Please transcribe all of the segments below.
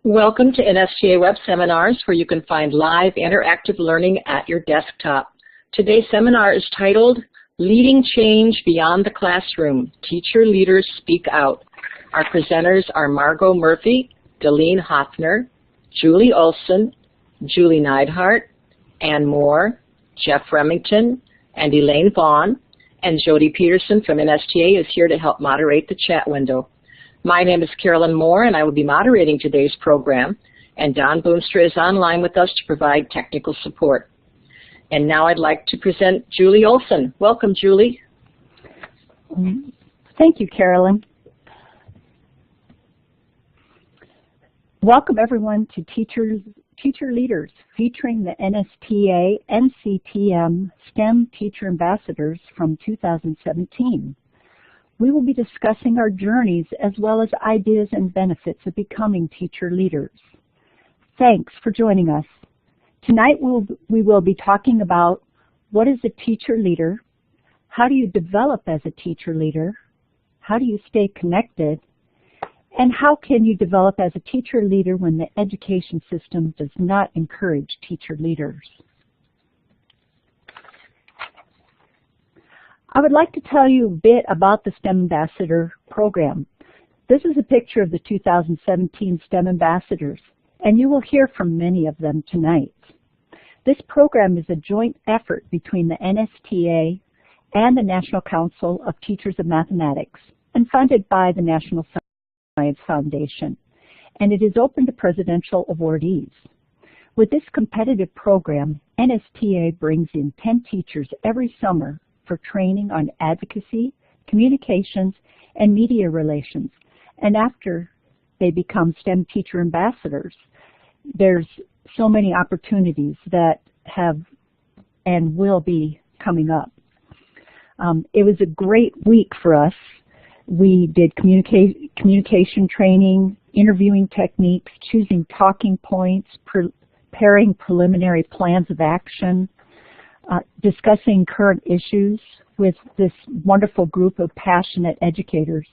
Welcome to NSTA Web Seminars, where you can find live interactive learning at your desktop. Today's seminar is titled Leading Change Beyond the Classroom, Teacher Leaders Speak Out. Our presenters are Margot Murphy, Delene Hoffner, Julie Olson, Julie Neidhart, Ann Moore, Jeff Remington, and Elaine Vaughn, and Jody Peterson from NSTA is here to help moderate the chat window. My name is Carolyn Moore, and I will be moderating today's program, and Don Boonstra is online with us to provide technical support. And now I'd like to present Julie Olson. Welcome, Julie. Thank you, Carolyn. Welcome, everyone, to Teacher Leaders, featuring the NSTA NCTM STEM Teacher Ambassadors from 2017. We will be discussing our journeys as well as ideas and benefits of becoming teacher leaders. Thanks for joining us. Tonight we will be talking about what is a teacher leader, how do you develop as a teacher leader, how do you stay connected, and how can you develop as a teacher leader when the education system does not encourage teacher leaders. I would like to tell you a bit about the STEM Ambassador program. This is a picture of the 2017 STEM Ambassadors, and you will hear from many of them tonight. This program is a joint effort between the NSTA and the National Council of Teachers of Mathematics and funded by the National Science Foundation, and it is open to presidential awardees. With this competitive program, NSTA brings in 10 teachers every summer for training on advocacy, communications, and media relations. And after they become STEM teacher ambassadors, there's so many opportunities that have and will be coming up. It was a great week for us. We did communication training, interviewing techniques, choosing talking points, preparing preliminary plans of action, discussing current issues with this wonderful group of passionate educators.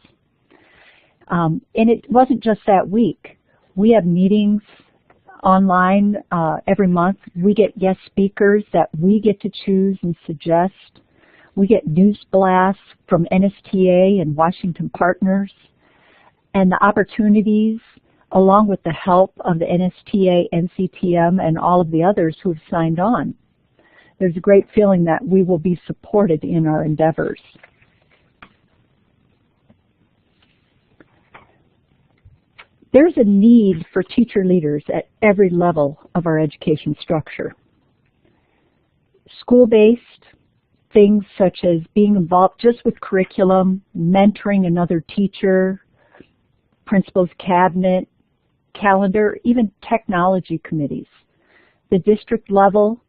And it wasn't just that week. We have meetings online every month. We get guest speakers that we get to choose and suggest. We get news blasts from NSTA and Washington partners. And the opportunities, along with the help of the NSTA, NCTM, and all of the others who have signed on. There's a great feeling that we will be supported in our endeavors. There's a need for teacher leaders at every level of our education structure. School-based, things such as being involved just with curriculum, mentoring another teacher, principal's cabinet, calendar, even technology committees. The district level,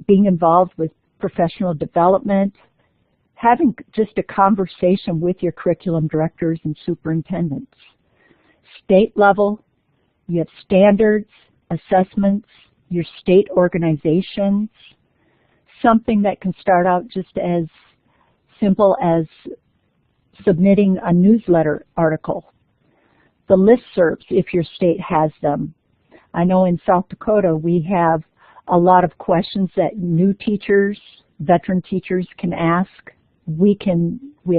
being involved with professional development, having just a conversation with your curriculum directors and superintendents. State level, you have standards, assessments, your state organizations, something that can start out just as simple as submitting a newsletter article. The listservs, if your state has them. I know in South Dakota we have a lot of questions that new teachers, veteran teachers can ask. We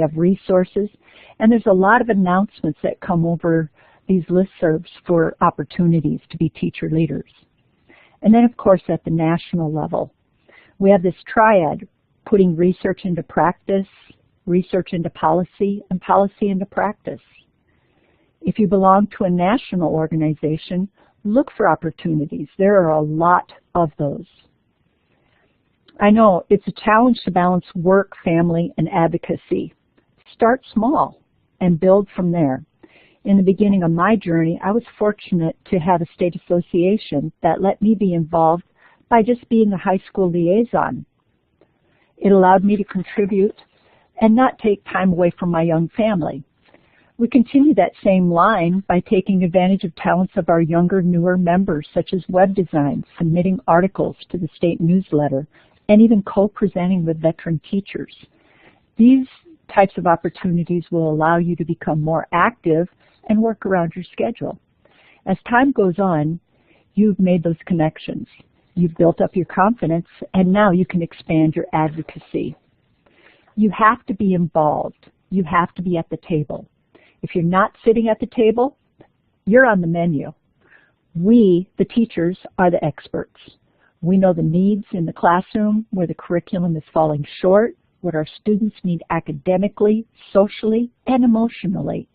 have resources, and there's a lot of announcements that come over these listservs for opportunities to be teacher leaders. And then, of course, at the national level, we have this triad, putting research into practice, research into policy, and policy into practice. If you belong to a national organization, look for opportunities. There are a lot of those. I know it's a challenge to balance work, family, and advocacy. Start small and build from there. In the beginning of my journey, I was fortunate to have a state association that let me be involved by just being a high school liaison. It allowed me to contribute and not take time away from my young family. We continue that same line by taking advantage of talents of our younger, newer members, such as web design, submitting articles to the state newsletter, and even co-presenting with veteran teachers. These types of opportunities will allow you to become more active and work around your schedule. As time goes on, you've made those connections. You've built up your confidence, and now you can expand your advocacy. You have to be involved. You have to be at the table. If you're not sitting at the table, you're on the menu. We, the teachers, are the experts. We know the needs in the classroom, where the curriculum is falling short, what our students need academically, socially, and emotionally.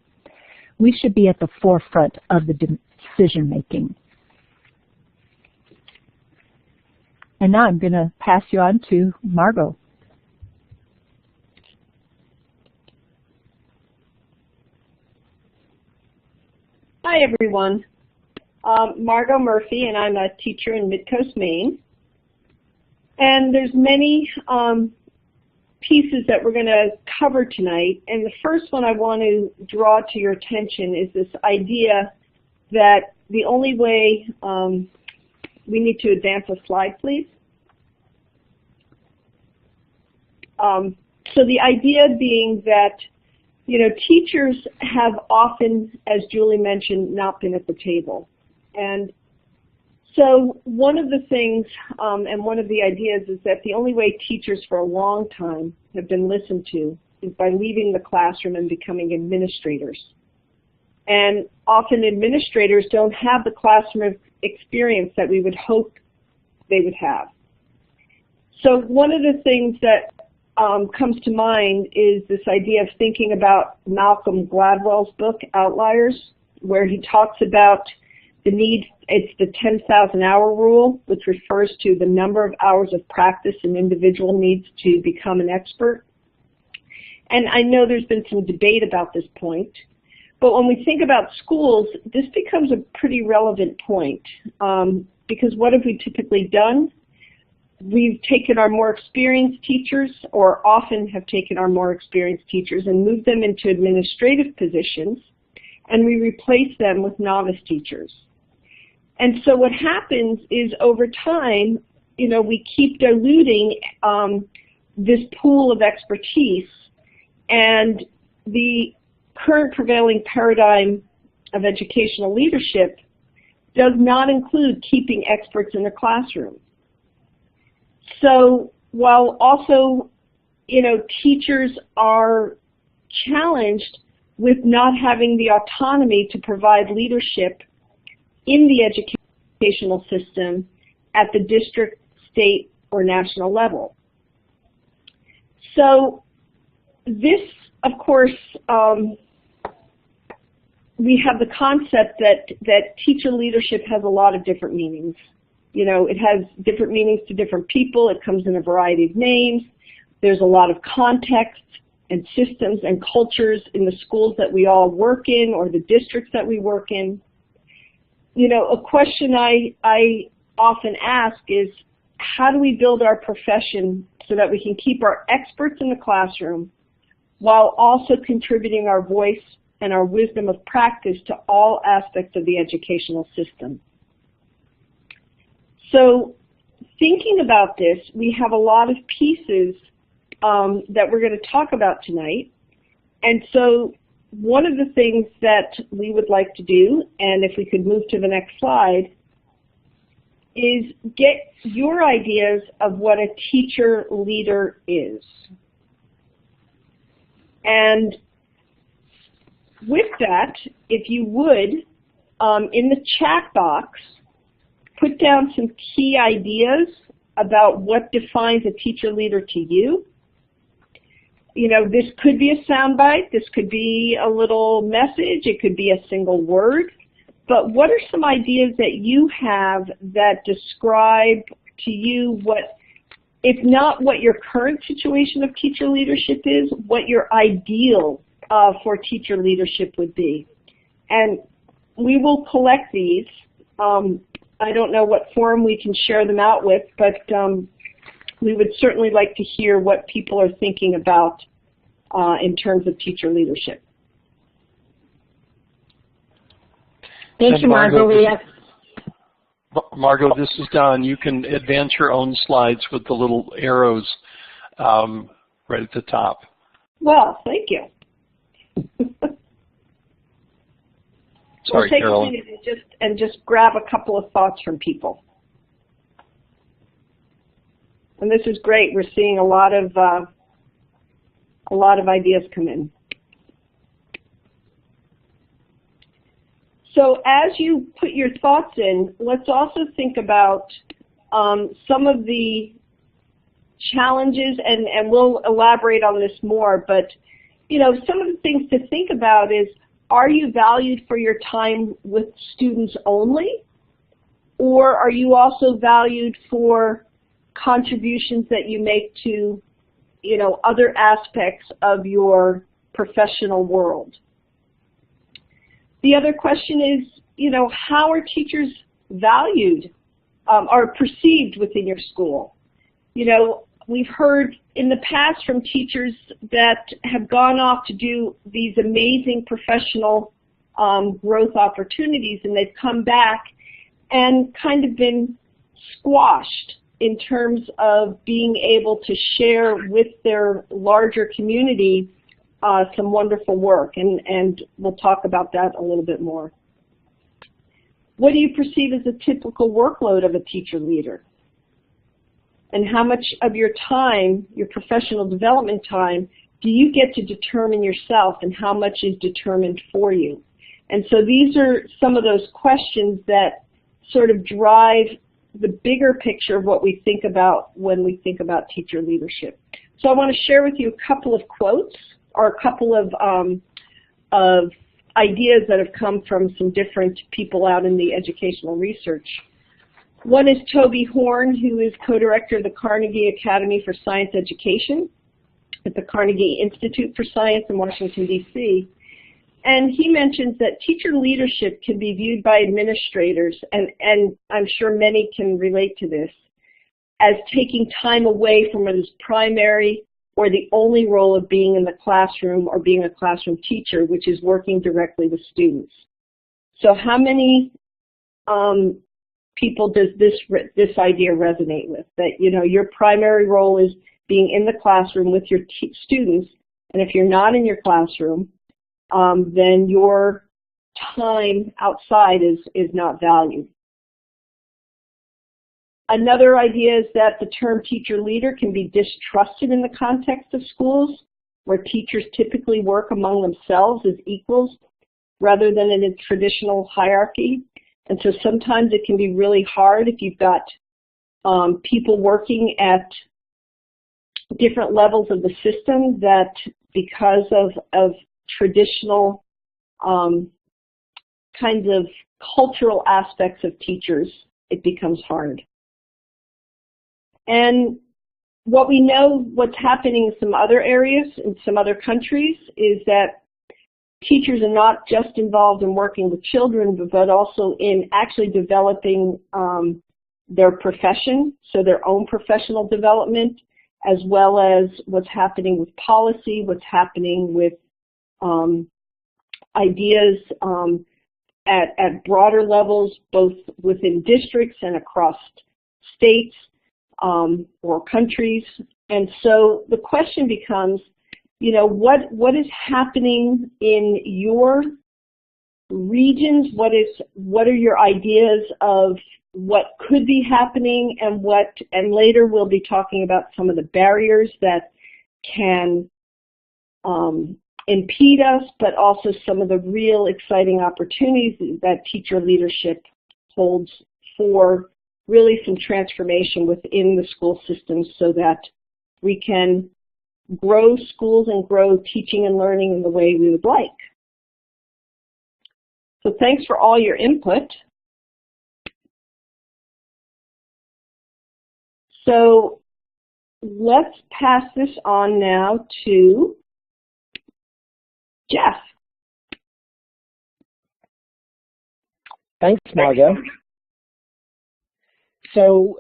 We should be at the forefront of the decision making. And now I'm going to pass you on to Margot. Hi, everyone. Margot Murphy, and I'm a teacher in Midcoast, Maine. And there's many pieces that we're going to cover tonight. And the first one I want to draw to your attention is this idea that the only way we need to advance a slide, please. So the idea being that, you know, teachers have often, as Julie mentioned, not been at the table. And so one of the things and one of the ideas is that the only way teachers for a long time have been listened to is by leaving the classroom and becoming administrators. And often administrators don't have the classroom experience that we would hope they would have. So one of the things that comes to mind is this idea of thinking about Malcolm Gladwell's book, Outliers, where he talks about the need, it's the 10,000 hour rule, which refers to the number of hours of practice an individual needs to become an expert. And I know there's been some debate about this point, but when we think about schools, this becomes a pretty relevant point, because what have we typically done? We've taken our more experienced teachers, or often have taken our more experienced teachers, and moved them into administrative positions, and we replace them with novice teachers. And so what happens is over time, you know, we keep diluting this pool of expertise, and the current prevailing paradigm of educational leadership does not include keeping experts in the classroom. So while also, you know, teachers are challenged with not having the autonomy to provide leadership in the educational system at the district, state, or national level. So this, of course, we have the concept that teacher leadership has a lot of different meanings. You know, it has different meanings to different people. It comes in a variety of names. There's a lot of context and systems and cultures in the schools that we all work in, or the districts that we work in. You know, a question I often ask is, how do we build our profession so that we can keep our experts in the classroom while also contributing our voice and our wisdom of practice to all aspects of the educational system? So thinking about this, we have a lot of pieces that we're going to talk about tonight. And so one of the things that we would like to do, and if we could move to the next slide, is get your ideas of what a teacher leader is. And with that, if you would, in the chat box, put down some key ideas about what defines a teacher leader to you. You know, this could be a soundbite, this could be a little message, it could be a single word, but what are some ideas that you have that describe to you what, if not what your current situation of teacher leadership is, what your ideal for teacher leadership would be? And we will collect these. I don't know what forum we can share them out with, but we would certainly like to hear what people are thinking about in terms of teacher leadership. Thank you, Margot. Margot, this is Don. You can advance your own slides with the little arrows right at the top. Well, thank you. Sorry, take Carolyn. a minute and just grab a couple of thoughts from people. And this is great. We're seeing a lot of ideas come in. So as you put your thoughts in, let's also think about some of the challenges, and we'll elaborate on this more, but you know, some of the things to think about is, are you valued for your time with students only? Or are you also valued for contributions that you make to, you know, other aspects of your professional world? The other question is, you know, how are teachers valued or perceived within your school? You know, we've heard in the past from teachers that have gone off to do these amazing professional growth opportunities, and they've come back and kind of been squashed in terms of being able to share with their larger community some wonderful work, and we'll talk about that a little bit more. What do you perceive as a typical workload of a teacher leader? And how much of your time, your professional development time, do you get to determine yourself, and how much is determined for you? And so these are some of those questions that sort of drive the bigger picture of what we think about when we think about teacher leadership. So I want to share with you a couple of quotes, or a couple of ideas that have come from some different people out in the educational research. One is Toby Horn, who is co-director of the Carnegie Academy for Science Education at the Carnegie Institute for Science in Washington, D.C. And he mentions that teacher leadership can be viewed by administrators, and I'm sure many can relate to this, as taking time away from what is primary or the only role of being in the classroom or being a classroom teacher, which is working directly with students. So how many people does this idea resonate with? That, you know, your primary role is being in the classroom with your students, and if you're not in your classroom, then your time outside is not valued. Another idea is that the term teacher leader can be distrusted in the context of schools, where teachers typically work among themselves as equals rather than in a traditional hierarchy. And so sometimes it can be really hard if you've got people working at different levels of the system, that because of traditional kinds of cultural aspects of teachers, it becomes hard. And what we know, what's happening in some other areas, in some other countries, is that teachers are not just involved in working with children, but also in actually developing their profession, so their own professional development, as well as what's happening with policy, what's happening with ideas at broader levels, both within districts and across states or countries. And so the question becomes, you know, what is happening in your regions? What are your ideas of what could be happening, and later we'll be talking about some of the barriers that can impede us, but also some of the real exciting opportunities that teacher leadership holds for really some transformation within the school system, so that we can grow schools and grow teaching and learning in the way we would like. So thanks for all your input. So let's pass this on now to Jeff. Thanks, Margot. So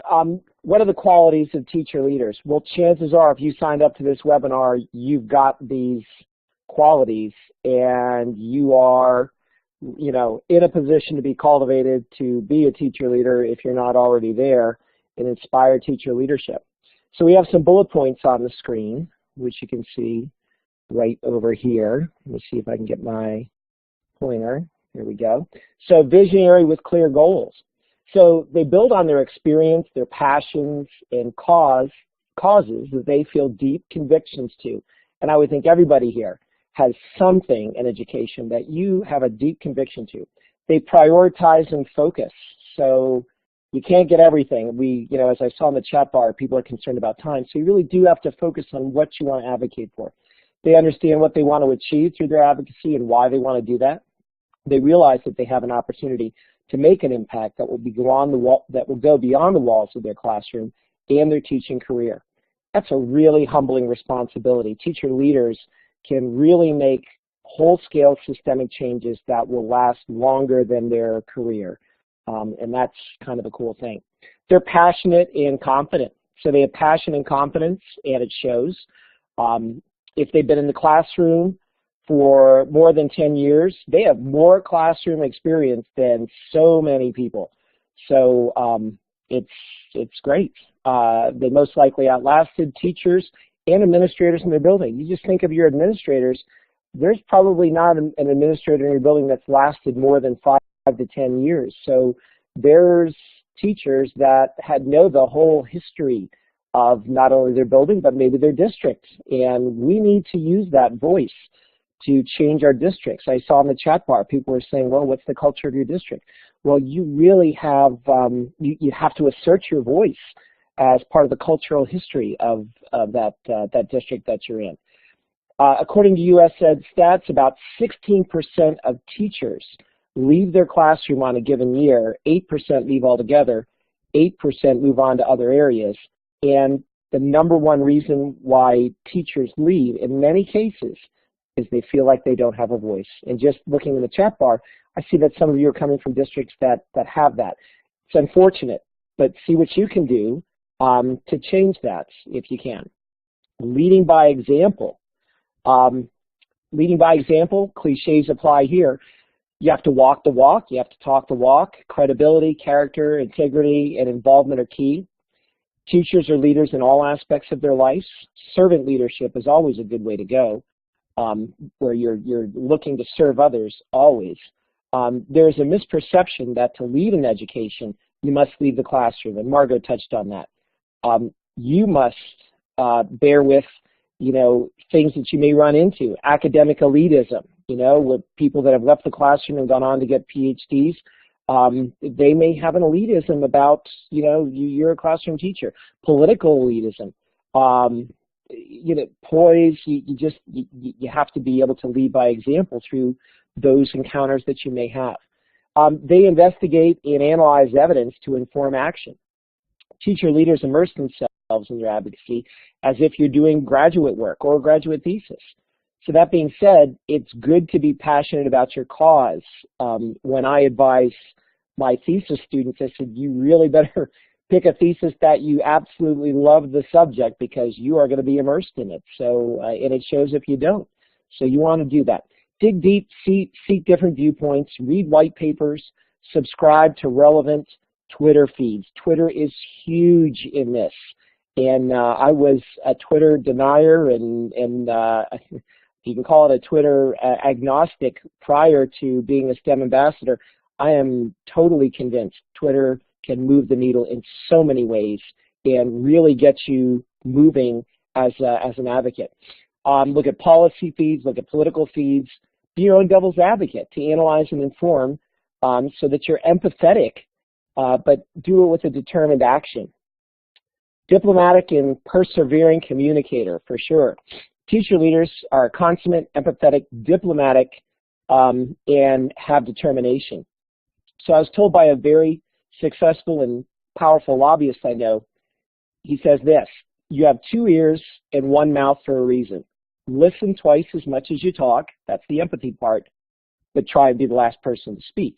what are the qualities of teacher leaders? Well, chances are if you signed up to this webinar, you've got these qualities, and you are, you know, in a position to be cultivated to be a teacher leader if you're not already there, and inspire teacher leadership. So we have some bullet points on the screen, which you can see right over here. Let me see if I can get my pointer. Here we go. So visionary with clear goals. So they build on their experience, their passions, and causes that they feel deep convictions to. And I would think everybody here has something in education that you have a deep conviction to. They prioritize and focus. So you can't get everything. As I saw in the chat bar, people are concerned about time. So you really do have to focus on what you want to advocate for. They understand what they want to achieve through their advocacy and why they want to do that. They realize that they have an opportunity to make an impact that will go beyond the walls of their classroom and their teaching career. That's a really humbling responsibility. Teacher leaders can really make whole-scale systemic changes that will last longer than their career. And that's kind of a cool thing. They're passionate and confident. So they have passion and confidence, and it shows. If they've been in the classroom for more than 10 years, they have more classroom experience than so many people. So it's great. They most likely outlasted teachers and administrators in their building. You just think of your administrators. There's probably not an administrator in your building that's lasted more than 5 to 10 years. So there's teachers that know the whole history of not only their building, but maybe their district. And we need to use that voice to change our districts. I saw in the chat bar, people were saying, well, what's the culture of your district? Well, you really have, you have to assert your voice as part of the cultural history of that district that you're in. According to US Ed stats, about 16% of teachers leave their classroom on a given year, 8% leave altogether, 8% move on to other areas. And the number one reason why teachers leave, in many cases, is they feel like they don't have a voice. And just looking in the chat bar, I see that some of you are coming from districts that have that. It's unfortunate, but see what you can do to change that if you can. Leading by example. Leading by example, cliches apply here. You have to walk the walk, you have to talk the walk. Credibility, character, integrity, and involvement are key. Teachers are leaders in all aspects of their lives. Servant leadership is always a good way to go, where you're looking to serve others always. There's a misperception that to lead in education, you must leave the classroom, and Margot touched on that. You must bear with, things that you may run into. Academic elitism, with people that have left the classroom and gone on to get PhDs. They may have an elitism about, you're a classroom teacher. Political elitism, poise. You have to be able to lead by example through those encounters that you may have. They investigate and analyze evidence to inform action. Teacher leaders immerse themselves in their advocacy as if you're doing graduate work or a graduate thesis. So that being said, it's good to be passionate about your cause. When I advise my thesis students, I said, you really better pick a thesis that you absolutely love the subject because you are going to be immersed in it. So, and it shows if you don't. So you want to do that. Dig deep, seek different viewpoints, read white papers, subscribe to relevant Twitter feeds. Twitter is huge in this. And I was a Twitter denier and you can call it a Twitter agnostic prior to being a STEM ambassador. I am totally convinced Twitter can move the needle in so many ways and really get you moving as an advocate. Look at policy feeds, look at political feeds, be your own devil's advocate to analyze and inform so that you're empathetic, but do it with a determined action. Diplomatic and persevering communicator, for sure. Teacher leaders are consummate, empathetic, diplomatic, and have determination. So I was told by a very successful and powerful lobbyist I know, he says this: you have 2 ears and 1 mouth for a reason. Listen twice as much as you talk, that's the empathy part, but try and be the last person to speak.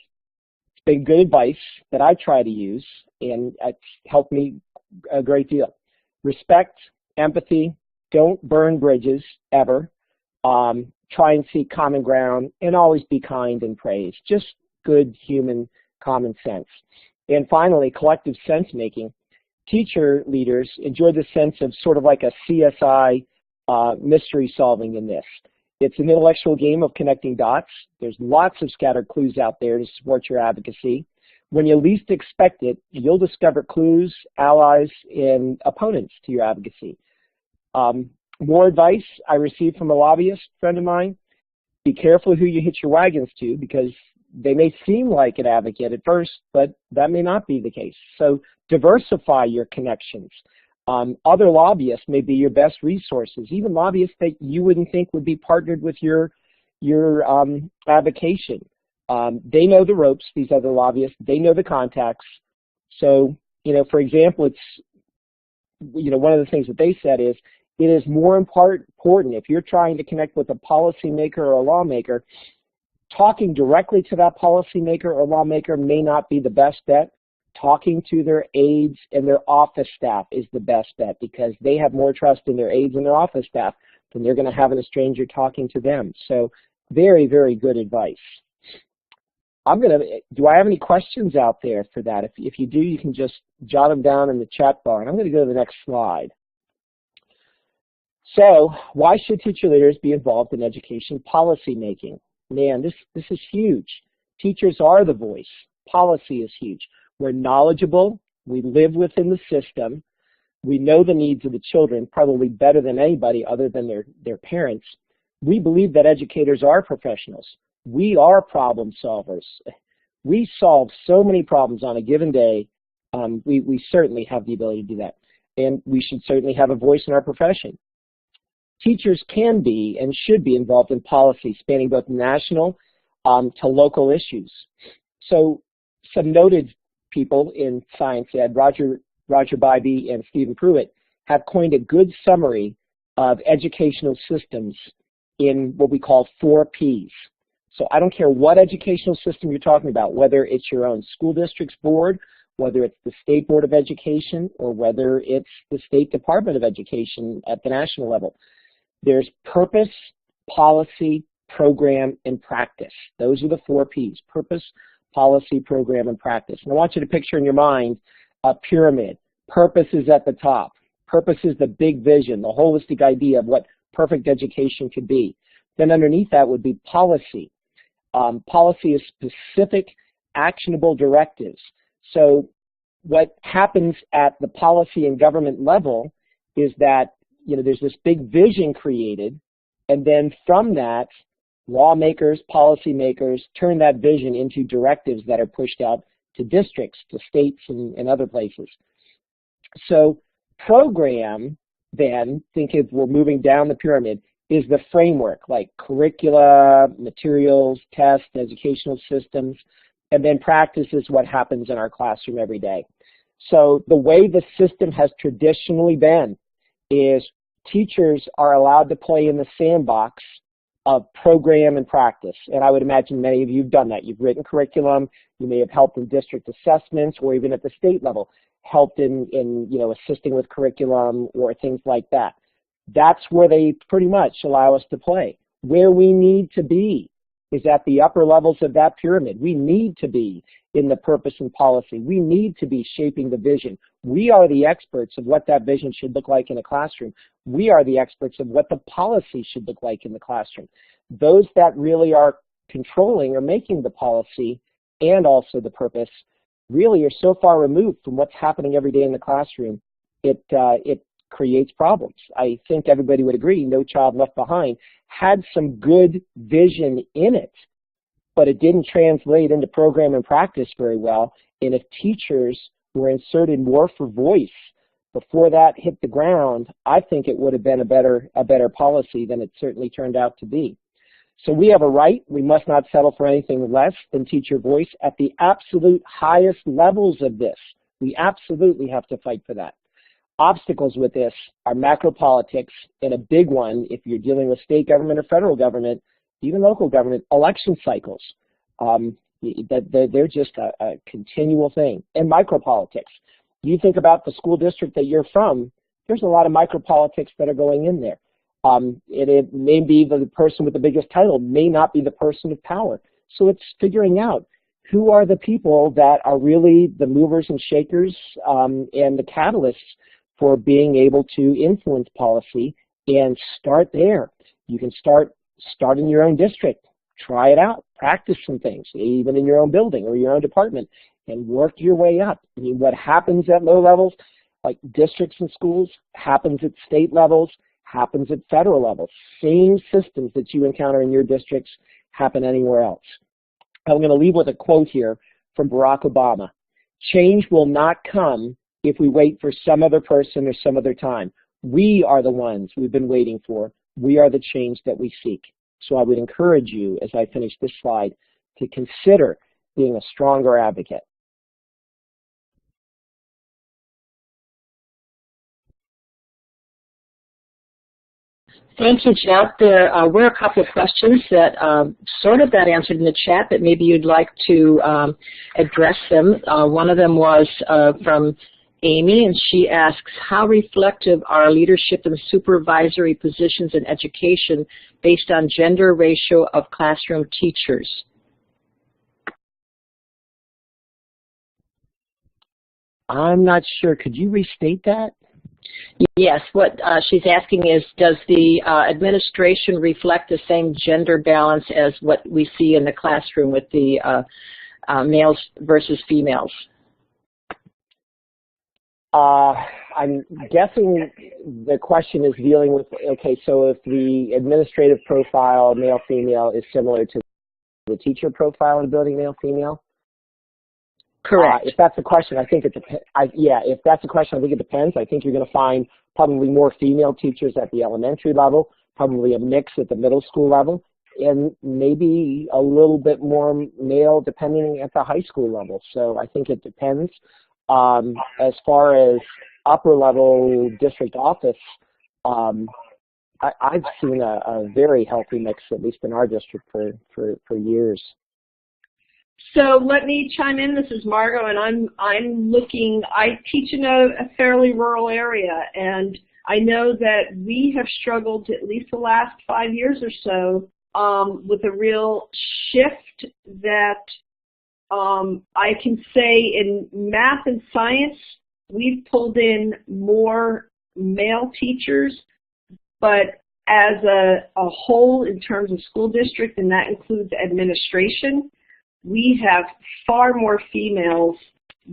It's been good advice that I try to use, and it's helped me a great deal. Respect, empathy, don't burn bridges, ever. Try and seek common ground, and always be kind and praise. Just good human common sense. And finally, collective sense-making. Teacher leaders enjoy the sense of sort of like a CSI mystery solving in this. It's an intellectual game of connecting dots. There's lots of scattered clues out there to support your advocacy. When you least expect it, you'll discover clues, allies, and opponents to your advocacy. More advice I received from a lobbyist friend of mine: be careful who you hitch your wagons to, because they may seem like an advocate at first, but that may not be the case. So diversify your connections. Other lobbyists may be your best resources, even lobbyists that you wouldn't think would be partnered with your advocation. They know the ropes, these other lobbyists. They know the contacts. So, for example, it's, one of the things that they said is, it is more important if you're trying to connect with a policymaker or a lawmaker, talking directly to that policymaker or lawmaker may not be the best bet. Talking to their aides and their office staff is the best bet, because they have more trust in their aides and their office staff than they're going to have in a stranger talking to them. So very, very good advice. Do I have any questions out there for that? If you do, you can just jot them down in the chat bar. And I'm going to go to the next slide. So why should teacher leaders be involved in education policy making? Man, this is huge. Teachers are the voice. Policy is huge. We're knowledgeable. We live within the system. We know the needs of the children probably better than anybody other than their parents. We believe that educators are professionals. We are problem solvers. We solve so many problems on a given day. We certainly have the ability to do that. And we should certainly have a voice in our profession. Teachers can be and should be involved in policy spanning both national to local issues. So some noted people in science ed, Roger Bybee and Stephen Pruitt, have coined a good summary of educational systems in what we call 4 Ps. So I don't care what educational system you're talking about, whether it's your own school district's board, whether it's the State Board of Education, or whether it's the State Department of Education at the national level. There's purpose, policy, program, and practice. Those are the 4 Ps: purpose, policy, program, and practice. And I want you to picture in your mind a pyramid. Purpose is at the top. Purpose is the big vision, the holistic idea of what perfect education could be. Then underneath that would be policy. Policy is specific, actionable directives. So what happens at the policy and government level is that there's this big vision created, and then from that, lawmakers, policymakers turn that vision into directives that are pushed out to districts, to states, and other places. So program, then, think if we're moving down the pyramid, is the framework, like curricula, materials, tests, educational systems, and then practice is what happens in our classroom every day. So the way the system has traditionally been is teachers are allowed to play in the sandbox of program and practice. And I would imagine many of you have done that. You've written curriculum, you may have helped in district assessments, or even at the state level, helped in assisting with curriculum or things like that. That's where they pretty much allow us to play. Where we need to be is at the upper levels of that pyramid. We need to be in the purpose and policy. We need to be shaping the vision. We are the experts of what that vision should look like in a classroom. We are the experts of what the policy should look like in the classroom. Those that really are controlling or making the policy and also the purpose really are so far removed from what's happening every day in the classroom, it creates problems. I think everybody would agree No Child Left Behind had some good vision in it, but it didn't translate into program and practice very well. And if teachers were inserted more for voice before that hit the ground, I think it would have been a better policy than it certainly turned out to be. So we have a right. We must not settle for anything less than teacher voice at the absolute highest levels of this. We absolutely have to fight for that. Obstacles with this are macro politics, and a big one, if you're dealing with state government or federal government, even local government, election cycles. They're just a continual thing. And micropolitics. You think about the school district that you're from, there's a lot of micropolitics that are going in there. It may be the person with the biggest title may not be the person of power. So it's figuring out who are the people that are really the movers and shakers and the catalysts for being able to influence policy, and start there. You can start start in your own district. Try it out. Practice some things, even in your own building or your own department, and work your way up. I mean, what happens at low levels, like districts and schools, happens at state levels, happens at federal levels. Same systems that you encounter in your districts happen anywhere else. I'm going to leave with a quote here from Barack Obama. Change will not come if we wait for some other person or some other time. We are the ones we've been waiting for. We are the change that we seek. So I would encourage you, as I finish this slide, to consider being a stronger advocate. Thank you, Jeff. There were a couple of questions that sort of got answered in the chat, but maybe you'd like to address them. One of them was from Amy, and she asks, how reflective are leadership and supervisory positions in education based on gender ratio of classroom teachers? I'm not sure. Could you restate that? Yes. What she's asking is, does the administration reflect the same gender balance as what we see in the classroom with the males versus females? I'm guessing the question is dealing with, okay, so if the administrative profile, male-female, is similar to the teacher profile in building male-female? Correct. If that's the question, I think it depends. Yeah, if that's the question, I think it depends. I think you're going to find probably more female teachers at the elementary level, probably a mix at the middle school level, and maybe a little bit more male depending at the high school level. So I think it depends. As far as upper level district office, I've seen a very healthy mix, at least in our district, for years. So let me chime in. This is Margot, and I teach in a fairly rural area, and I know that we have struggled at least the last 5 years or so with a real shift that I can say in math and science, we've pulled in more male teachers, but as a whole in terms of school district, and that includes administration, we have far more females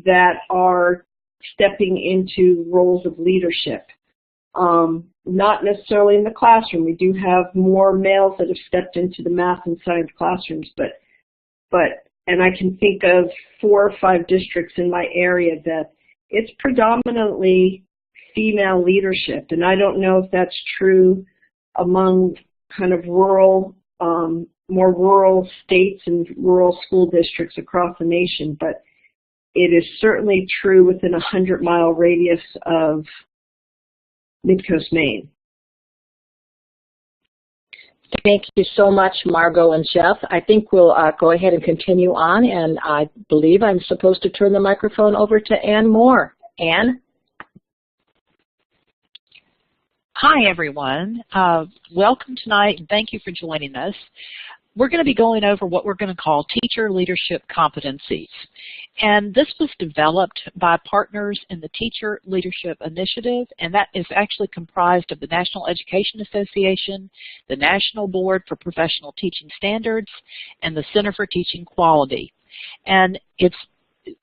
that are stepping into roles of leadership. Not necessarily in the classroom. We do have more males that have stepped into the math and science classrooms, and I can think of 4 or 5 districts in my area that it's predominantly female leadership, and I don't know if that's true among kind of rural, more rural states and rural school districts across the nation, but it is certainly true within a 100-mile radius of Midcoast, Maine. Thank you so much, Margot and Jeff. I think we'll go ahead and continue on, and I believe I'm supposed to turn the microphone over to Ann Moore. Ann? Hi, everyone. Welcome tonight, and thank you for joining us. We're going to be going over what we're going to call teacher leadership competencies. And this was developed by partners in the Teacher Leadership Initiative, and that is actually comprised of the National Education Association, the National Board for Professional Teaching Standards, and the Center for Teaching Quality. And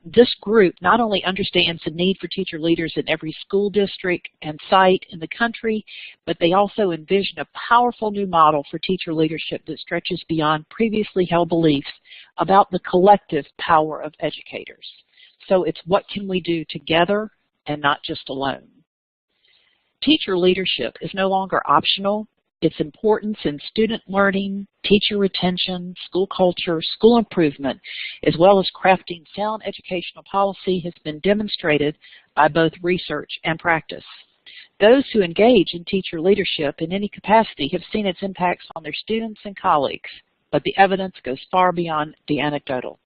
this group not only understands the need for teacher leaders in every school district and site in the country, but they also envision a powerful new model for teacher leadership that stretches beyond previously held beliefs about the collective power of educators. So it's what can we do together and not just alone. Teacher leadership is no longer optional. Its importance in student learning, teacher retention, school culture, school improvement, as well as crafting sound educational policy has been demonstrated by both research and practice. Those who engage in teacher leadership in any capacity have seen its impacts on their students and colleagues, but the evidence goes far beyond the anecdotal.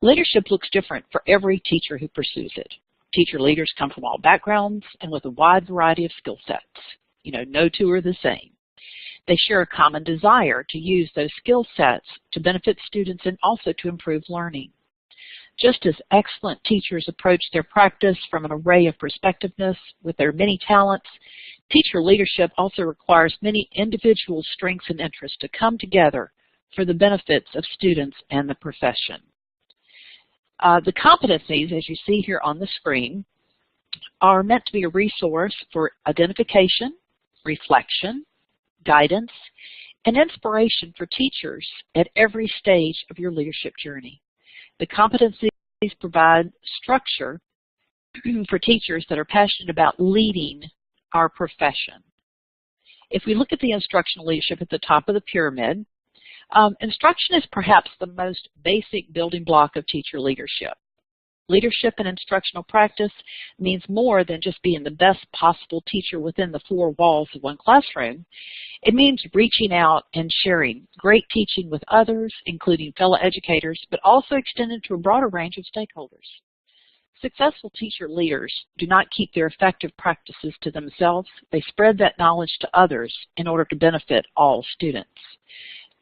Leadership looks different for every teacher who pursues it. Teacher leaders come from all backgrounds and with a wide variety of skill sets. No two are the same. They share a common desire to use those skill sets to benefit students and also to improve learning. Just as excellent teachers approach their practice from an array of perspectiveness with their many talents, teacher leadership also requires many individual strengths and interests to come together for the benefits of students and the profession. The competencies, as you see here on the screen, are meant to be a resource for identification, reflection, guidance, and inspiration for teachers at every stage of your leadership journey. The competencies provide structure for teachers that are passionate about leading our profession. If we look at the instructional leadership at the top of the pyramid, instruction is perhaps the most basic building block of teacher leadership. Leadership and instructional practice means more than just being the best possible teacher within the four walls of one classroom. It means reaching out and sharing great teaching with others, including fellow educators, but also extended to a broader range of stakeholders. Successful teacher leaders do not keep their effective practices to themselves. They spread that knowledge to others in order to benefit all students.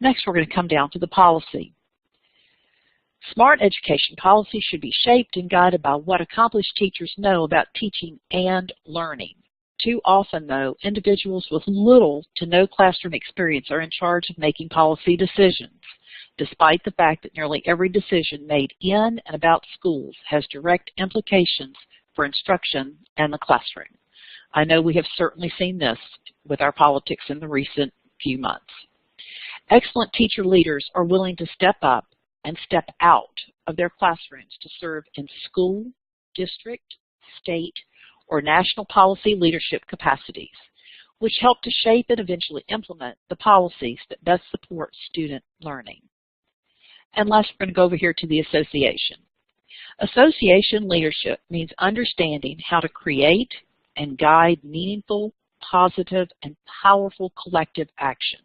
Next, we're going to come down to the policy. Smart education policy should be shaped and guided by what accomplished teachers know about teaching and learning. Too often, though, individuals with little to no classroom experience are in charge of making policy decisions, despite the fact that nearly every decision made in and about schools has direct implications for instruction and the classroom. I know we have certainly seen this with our politics in the recent few months. Excellent teacher leaders are willing to step up and step out of their classrooms to serve in school, district, state, or national policy leadership capacities, which help to shape and eventually implement the policies that best support student learning. And last, we're going to go over here to the association. Association leadership means understanding how to create and guide meaningful, positive, and powerful collective action.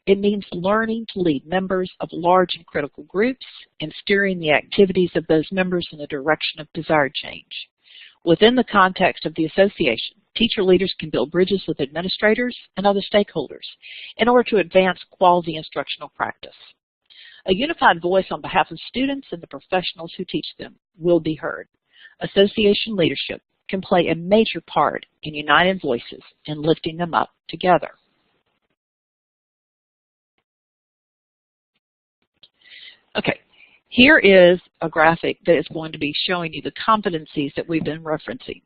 It means learning to lead members of large and critical groups and steering the activities of those members in the direction of desired change. Within the context of the association, teacher leaders can build bridges with administrators and other stakeholders in order to advance quality instructional practice. A unified voice on behalf of students and the professionals who teach them will be heard. Association leadership can play a major part in united voices and lifting them up together. Okay, here is a graphic that is going to be showing you the competencies that we've been referencing.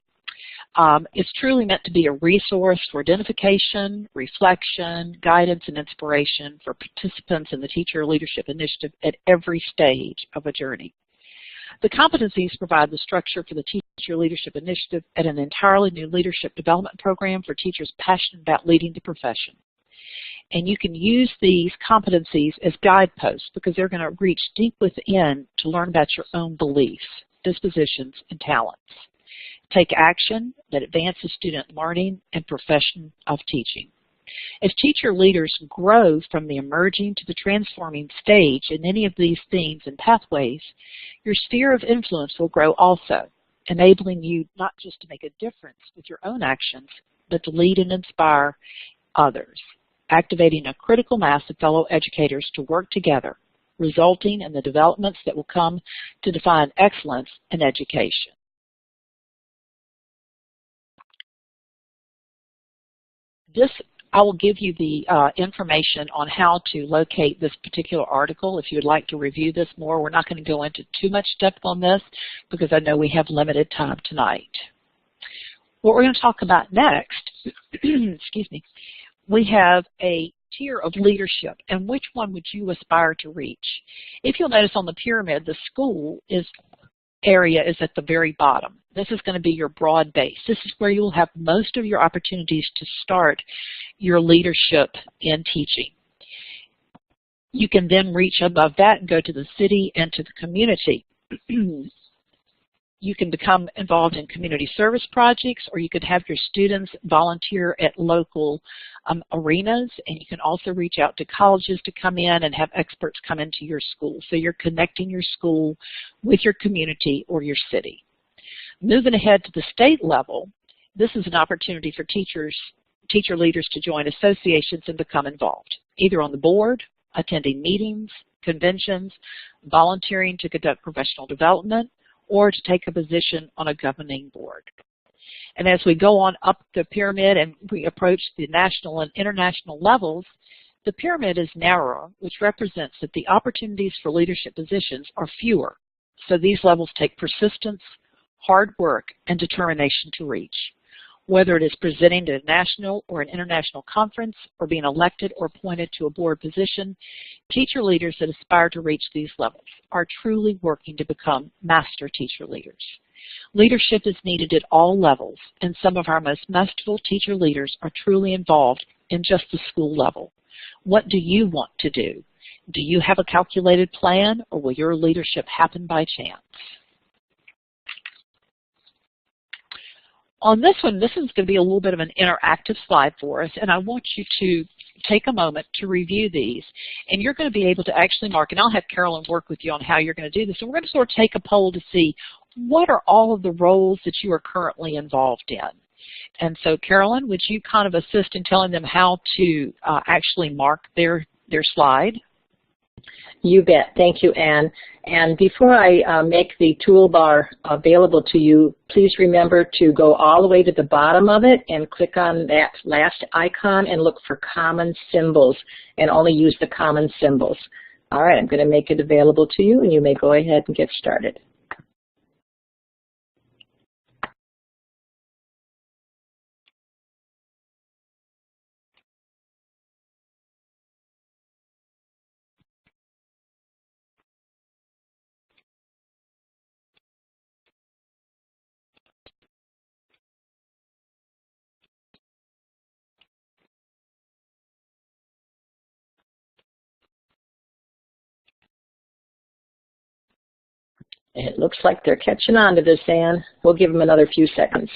It's truly meant to be a resource for identification, reflection, guidance, and inspiration for participants in the Teacher Leadership Initiative at every stage of a journey. The competencies provide the structure for the Teacher Leadership Initiative at an entirely new leadership development program for teachers passionate about leading the profession. And you can use these competencies as guideposts because they're going to reach deep within to learn about your own beliefs, dispositions, and talents. Take action that advances student learning and profession of teaching. As teacher leaders grow from the emerging to the transforming stage in any of these themes and pathways, your sphere of influence will grow also, enabling you not just to make a difference with your own actions, but to lead and inspire others, activating a critical mass of fellow educators to work together, resulting in the developments that will come to define excellence in education. I will give you the information on how to locate this particular article if you would like to review this more. We're not going to go into too much depth on this because I know we have limited time tonight. What we're going to talk about next, excuse me, we have a tier of leadership, and which one would you aspire to reach? If you'll notice on the pyramid, the school area is at the very bottom. This is going to be your broad base. This is where you'll have most of your opportunities to start your leadership in teaching. You can then reach above that and go to the city and to the community. You can become involved in community service projects, or you could have your students volunteer at local arenas, and you can also reach out to colleges to come in and have experts come into your school. So you're connecting your school with your community or your city. Moving ahead to the state level, this is an opportunity for teacher leaders to join associations and become involved, either on the board, attending meetings, conventions, volunteering to conduct professional development, or to take a position on a governing board. And as we go on up the pyramid and we approach the national and international levels, the pyramid is narrower, which represents that the opportunities for leadership positions are fewer. So these levels take persistence, hard work, and determination to reach. Whether it is presenting to a national or an international conference or being elected or appointed to a board position, teacher leaders that aspire to reach these levels are truly working to become master teacher leaders. Leadership is needed at all levels, and some of our most masterful teacher leaders are truly involved in just the school level. What do you want to do? Do you have a calculated plan, or will your leadership happen by chance? On this one, this is going to be a little bit of an interactive slide for us, and I want you to take a moment to review these. And you're going to be able to actually mark, and I'll have Carolyn work with you on how you're going to do this. And we're going to sort of take a poll to see what are all of the roles that you are currently involved in. And so, Carolyn, would you kind of assist in telling them how to actually mark their slide? You bet. Thank you, Anne. And before I make the toolbar available to you, please remember to go all the way to the bottom of it and click on that last icon and look for common symbols and only use the common symbols. All right, I'm going to make it available to you, and you may go ahead and get started. It looks like they're catching on to this, Anne. We'll give them another few seconds.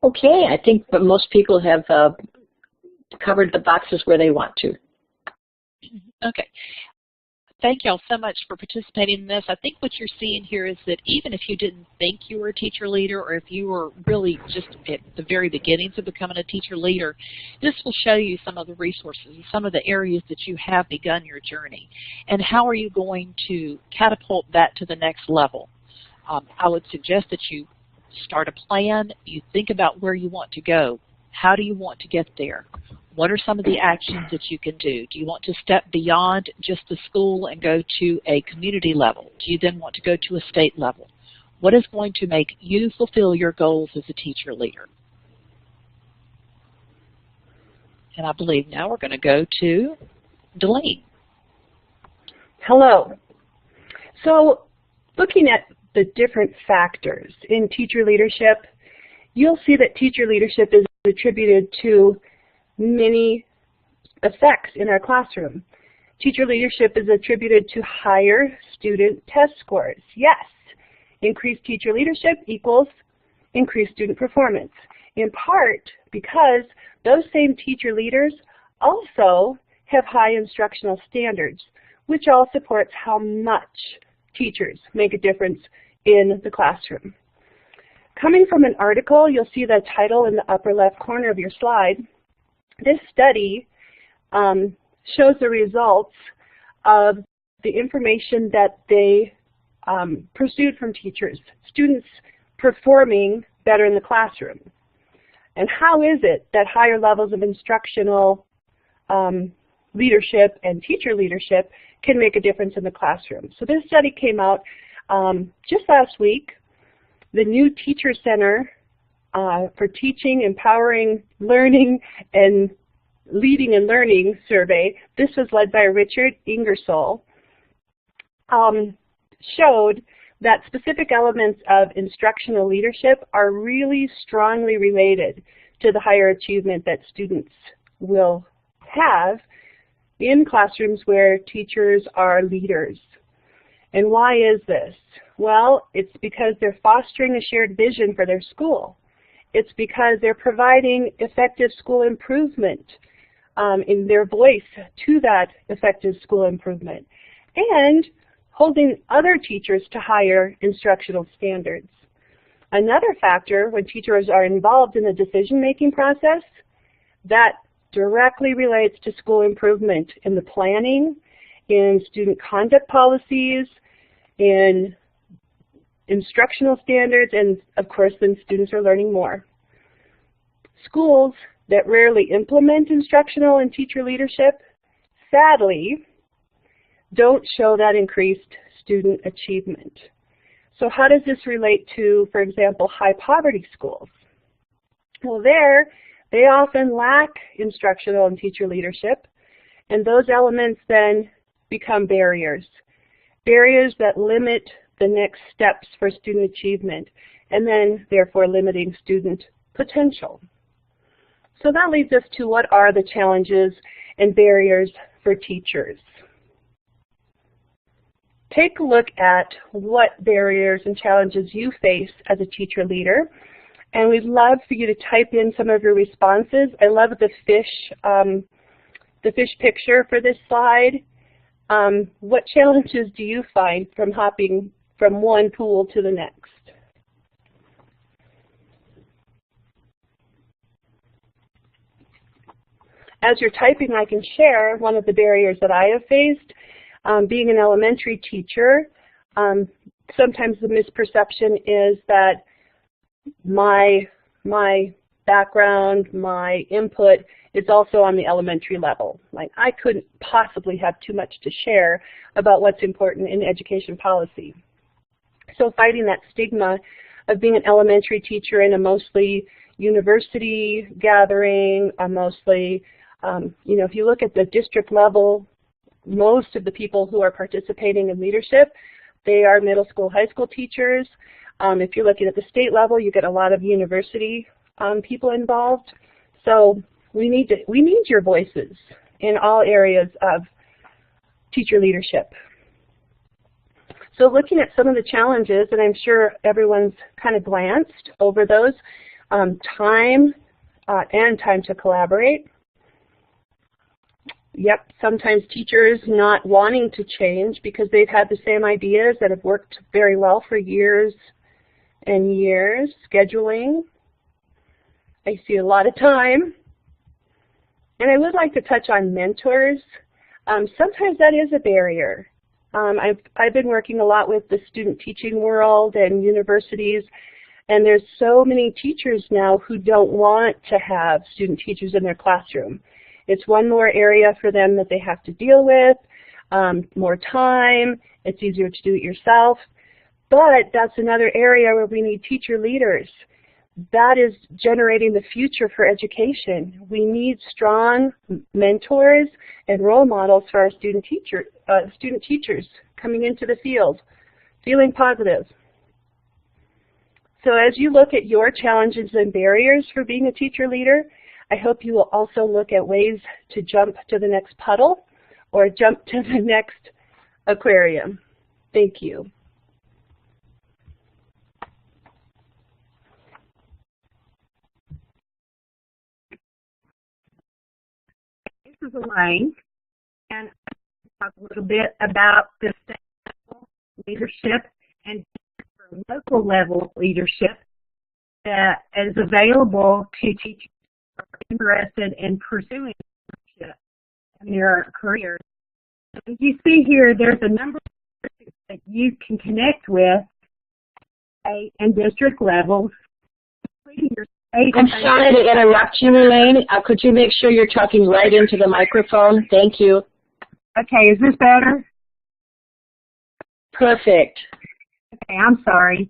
Okay, I think that most people have covered the boxes where they want to. Okay. Thank y'all so much for participating in this. I think what you're seeing here is that even if you didn't think you were a teacher leader, or if you were really just at the very beginnings of becoming a teacher leader, this will show you some of the resources, some of the areas that you have begun your journey, and how are you going to catapult that to the next level. I would suggest that you start a plan, you think about where you want to go. How do you want to get there? What are some of the actions that you can do? Do you want to step beyond just the school and go to a community level? Do you then want to go to a state level? What is going to make you fulfill your goals as a teacher leader? And I believe now we're going to go to Delane. Hello. So looking at the different factors in teacher leadership, you'll see that teacher leadership is attributed to many effects in our classroom. Teacher leadership is attributed to higher student test scores. Yes, increased teacher leadership equals increased student performance, in part because those same teacher leaders also have high instructional standards, which all supports how much teachers make a difference in the classroom. Coming from an article, you'll see the title in the upper left corner of your slide. This study shows the results of the information that they pursued from teachers, students performing better in the classroom. And how is it that higher levels of instructional leadership and teacher leadership can make a difference in the classroom? So this study came out just last week. The new Teacher Center for Teaching, Empowering, Learning, and Leading and Learning survey, this was led by Richard Ingersoll, showed that specific elements of instructional leadership are really strongly related to the higher achievement that students will have in classrooms where teachers are leaders. And why is this? Well, it's because they're fostering a shared vision for their school. It's because they're providing effective school improvement in their voice to that effective school improvement, and holding other teachers to higher instructional standards. Another factor, when teachers are involved in the decision-making process, that directly relates to school improvement in the planning, in student conduct policies, in instructional standards, and of course then students are learning more. Schools that rarely implement instructional and teacher leadership, sadly, don't show that increased student achievement. So how does this relate to, for example, high poverty schools? Well, they often lack instructional and teacher leadership, and those elements then become barriers. Barriers that limit the next steps for student achievement, and then therefore limiting student potential. So that leads us to what are the challenges and barriers for teachers. Take a look at what barriers and challenges you face as a teacher leader, and we'd love for you to type in some of your responses. I love the fish picture for this slide. What challenges do you find from hopping from one pool to the next? As you're typing, I can share one of the barriers that I have faced. Being an elementary teacher, sometimes the misperception is that my background, my input is also on the elementary level. Like, I couldn't possibly have too much to share about what's important in education policy. So fighting that stigma of being an elementary teacher in a mostly university gathering, mostly, if you look at the district level, most of the people who are participating in leadership, they are middle school, high school teachers. If you're looking at the state level, you get a lot of university people involved. So we need your voices in all areas of teacher leadership. So looking at some of the challenges, and I'm sure everyone's kind of glanced over those, time and time to collaborate. Yep, sometimes teachers not wanting to change because they've had the same ideas that have worked very well for years and years. Scheduling, I see a lot of time. And I would like to touch on mentors. Sometimes that is a barrier. I've been working a lot with the student teaching world and universities, and there's so many teachers now who don't want to have student teachers in their classroom. It's one more area for them that they have to deal with, more time, it's easier to do it yourself. But that's another area where we need teacher leaders. That is generating the future for education. We need strong mentors and role models for our student teachers coming into the field, feeling positive. So as you look at your challenges and barriers for being a teacher leader, I hope you will also look at ways to jump to the next puddle or jump to the next aquarium. Thank you. This is Elaine, and I'll talk a little bit about the state level leadership and local level leadership that is available to teachers who are interested in pursuing leadership in their careers. As you see here, there's a number of things that you can connect with state and district levels, including your state. I'm sorry to interrupt you, Elaine. Could you make sure you're talking right into the microphone? Thank you. Okay, is this better? Perfect. Okay, I'm sorry.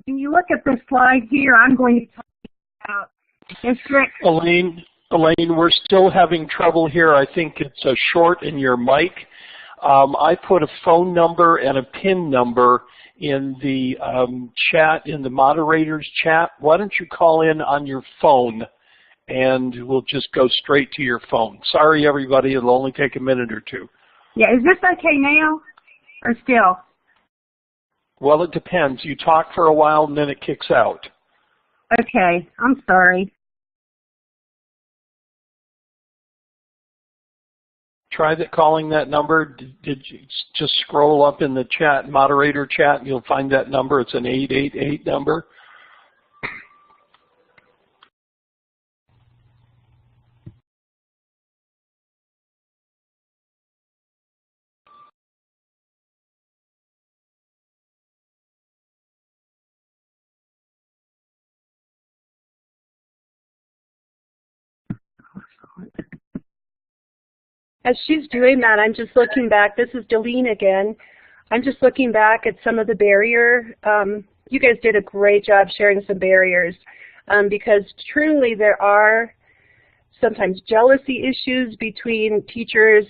When you look at this slide here, I'm going to talk about district. Elaine, we're still having trouble here. I think it's a short in your mic. I put a phone number and a PIN number in the chat, in the moderator's chat. Why don't you call in on your phone and we'll just go straight to your phone. Sorry, everybody, it'll only take a minute or two. Yeah, is this okay now or still? Well, it depends. You talk for a while and then it kicks out. Okay, I'm sorry. Try calling that number. Did you just scroll up in the chat, moderator chat, and you'll find that number. It's an 888 number. As she's doing that, I'm just looking back. This is Delene again. I'm just looking back at some of the barrier. You guys did a great job sharing some barriers because truly there are sometimes jealousy issues between teachers.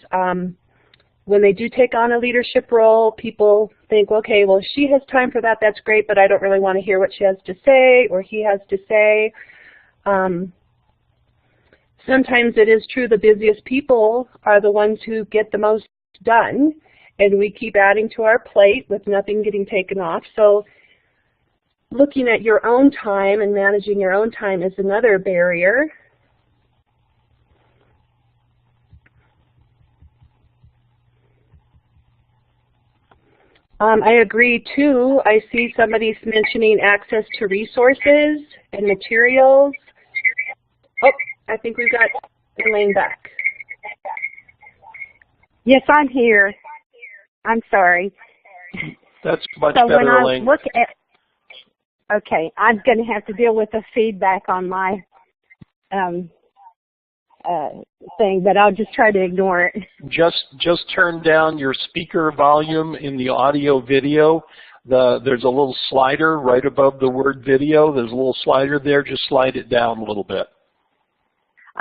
When they do take on a leadership role, people think, okay, well, if she has time for that, that's great, but I don't really want to hear what she has to say or he has to say. Sometimes it is true the busiest people are the ones who get the most done, and we keep adding to our plate with nothing getting taken off. So looking at your own time and managing your own time is another barrier. I agree too. I see somebody's mentioning access to resources and materials. Oh, I think we've got Elaine back. Yes, I'm here. I'm sorry. That's much so better, when I Elaine. look at, okay, I'm going to have to deal with the feedback on my thing, but I'll just try to ignore it. Just turn down your speaker volume in the audio video. There's a little slider right above the word video. There's a little slider there. Just slide it down a little bit.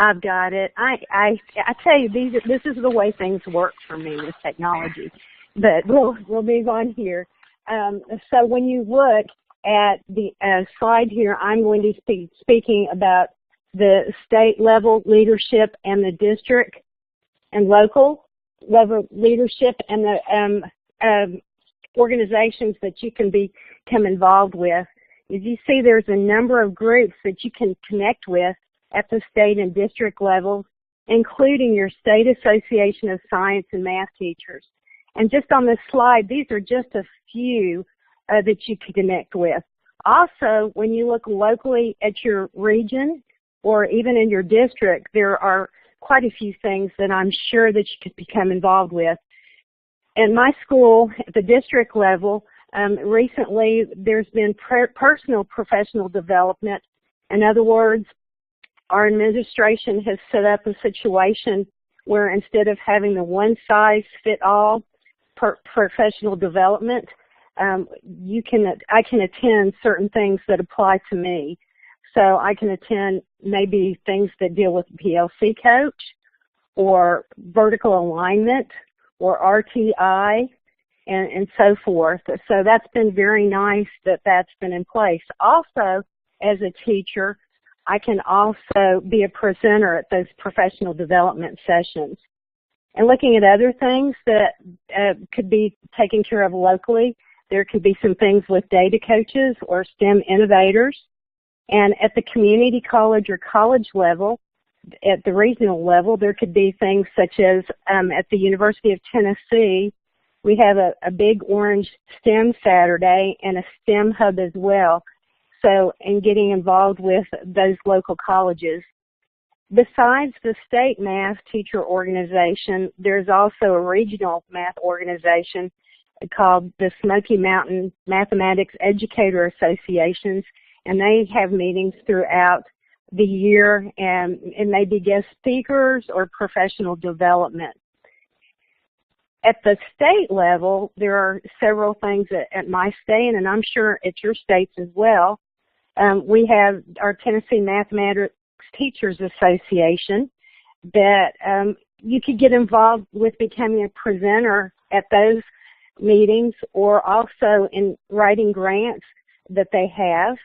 I've got it. I tell you, this is the way things work for me with technology. But we'll move on here. So when you look at the slide here, I'm going to be speaking about the state level leadership and the district and local level leadership and the organizations that you can become involved with. As you see, there's a number of groups that you can connect with at the state and district levels, including your State Association of Science and Math Teachers. And just on this slide, these are just a few that you can connect with. Also, when you look locally at your region or even in your district, there are quite a few things that I'm sure that you could become involved with. In my school, at the district level, recently there's been personal professional development. In other words, our administration has set up a situation where instead of having the one-size-fit-all professional development, I can attend certain things that apply to me. So I can attend maybe things that deal with PLC coach or vertical alignment or RTI and so forth. So that's been very nice that that's been in place. Also, as a teacher, I can also be a presenter at those professional development sessions. And looking at other things that could be taken care of locally, there could be some things with data coaches or STEM innovators. And at the community college or college level, at the regional level, there could be things such as at the University of Tennessee, we have a big orange STEM Saturday and a STEM hub as well. So, in getting involved with those local colleges. Besides the state math teacher organization, there's also a regional math organization called the Smoky Mountain Mathematics Educator Associations, and they have meetings throughout the year, and it may be guest speakers or professional development. At the state level, there are several things at my state, and I'm sure at your states as well. We have our Tennessee Mathematics Teachers Association that you could get involved with becoming a presenter at those meetings or also in writing grants that they have.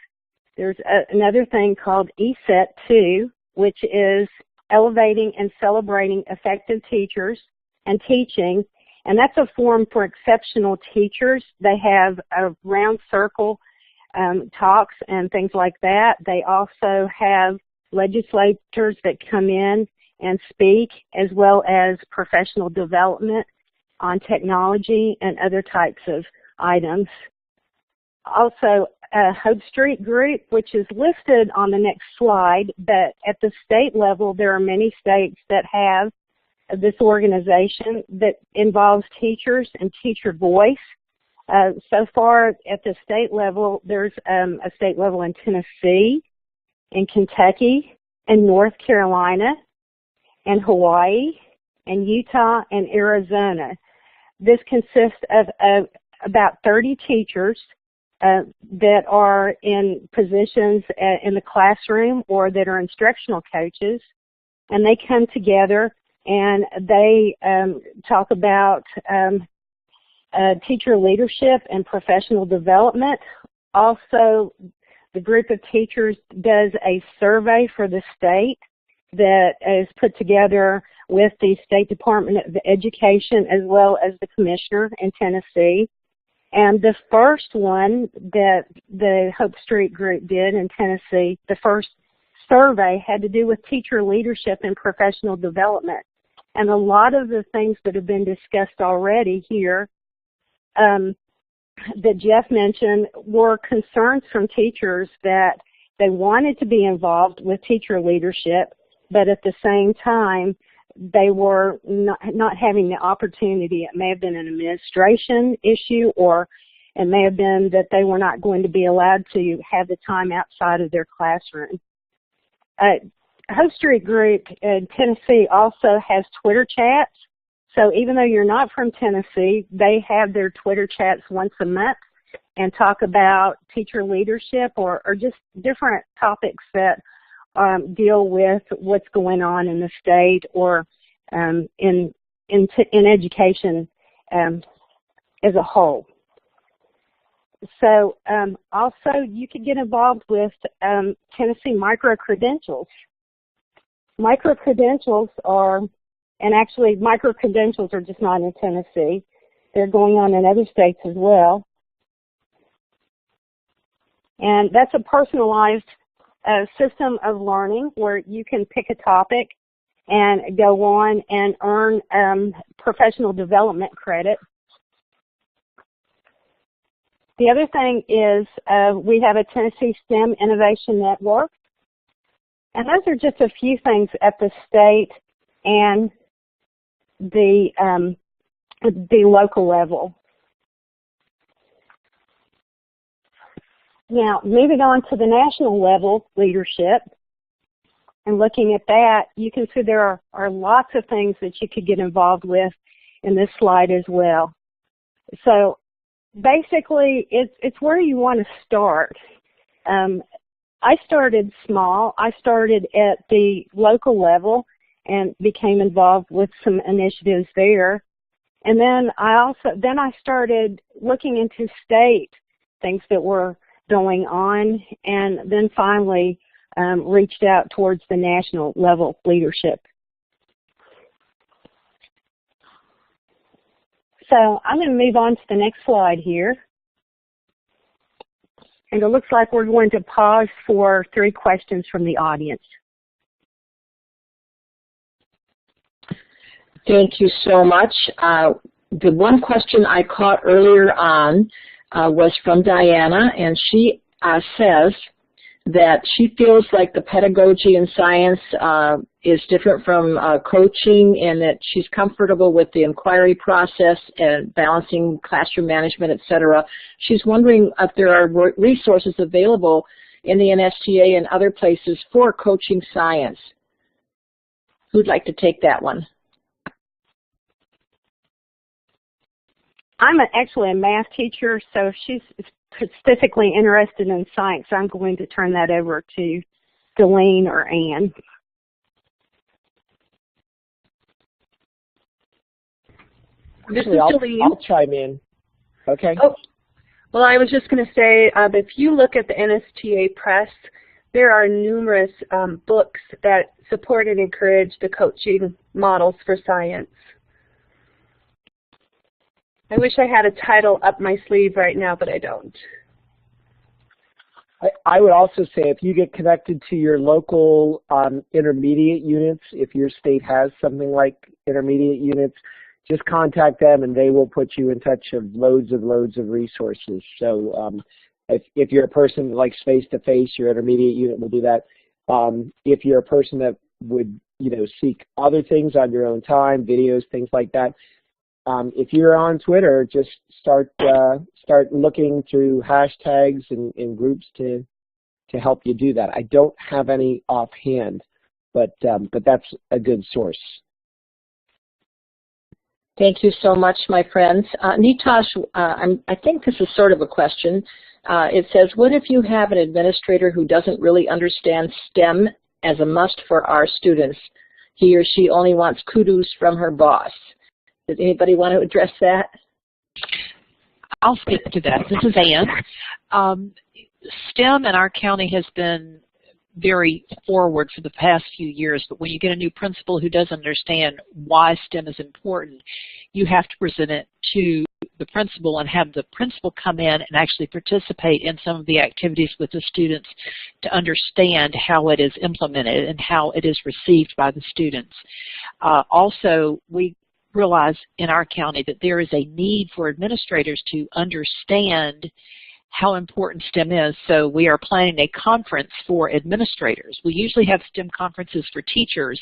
There's another thing called ESET2, which is Elevating and Celebrating Effective Teachers and Teaching, and that's a forum for exceptional teachers. They have a round circle talks and things like that. They also have legislators that come in and speak, as well as professional development on technology and other types of items. Also, Hope Street Group, which is listed on the next slide, but at the state level, there are many states that have this organization that involves teachers and teacher voice. So far at the state level, there's a state level in Tennessee, in Kentucky, and North Carolina, and Hawaii, and Utah, and Arizona. This consists of about 30 teachers that are in positions in the classroom or that are instructional coaches, and they come together and they talk about teacher leadership and professional development. Also, the group of teachers does a survey for the state that is put together with the State Department of Education as well as the commissioner in Tennessee. And the first one that the Hope Street Group did in Tennessee, the first survey had to do with teacher leadership and professional development. And a lot of the things that have been discussed already here that Jeff mentioned were concerns from teachers that they wanted to be involved with teacher leadership, but at the same time, they were not having the opportunity. It may have been an administration issue, or it may have been that they were not going to be allowed to have the time outside of their classroom. Hope Street Group in Tennessee also has Twitter chats. So even though you're not from Tennessee, they have their Twitter chats once a month and talk about teacher leadership or just different topics that deal with what's going on in the state or in education as a whole. So also you could get involved with Tennessee micro-credentials. Micro-credentials are, and actually micro-credentials are just not in Tennessee. They're going on in other states as well. And that's a personalized system of learning where you can pick a topic and go on and earn professional development credit. The other thing is we have a Tennessee STEM Innovation Network. And those are just a few things at the state and the local level. Now, moving on to the national level leadership and looking at that, you can see there are lots of things that you could get involved with in this slide as well. So basically, it's where you want to start. I started small. I started at the local level and became involved with some initiatives there. And then I started looking into state things that were going on, and then finally reached out towards the national level leadership. So I'm going to move on to the next slide here. And it looks like we're going to pause for 3 questions from the audience. Thank you so much. The one question I caught earlier on was from Diana, and she says that she feels like the pedagogy in science is different from coaching, and that she's comfortable with the inquiry process and balancing classroom management, etc. She's wondering if there are resources available in the NSTA and other places for coaching science. Who'd like to take that one? I'm actually a math teacher, so if she's specifically interested in science, I'm going to turn that over to Delene or Ann. Actually, I'll chime in. Okay. Oh, well, I was just going to say, if you look at the NSTA Press, there are numerous books that support and encourage the coaching models for science. I wish I had a title up my sleeve right now, but I don't. I would also say if you get connected to your local intermediate units, if your state has something like intermediate units, just contact them and they will put you in touch of loads of resources. So if you're a person that likes face-to-face, your intermediate unit will do that. If you're a person that would seek other things on your own time, videos, things like that, if you're on Twitter, just start looking through hashtags and groups to help you do that. I don't have any offhand, but that's a good source. Thank you so much, my friends. Nitosh, I think this is sort of a question. It says, what if you have an administrator who doesn't really understand STEM as a must for our students? He or she only wants kudos from her boss. Does anybody want to address that? I'll speak to that. This is Ann. STEM in our county has been very forward for the past few years, but when you get a new principal who doesn't understand why STEM is important, you have to present it to the principal and have the principal come in and actually participate in some of the activities with the students to understand how it is implemented and how it is received by the students. Also, we realize in our county that there is a need for administrators to understand how important STEM is, so we are planning a conference for administrators. We usually have STEM conferences for teachers,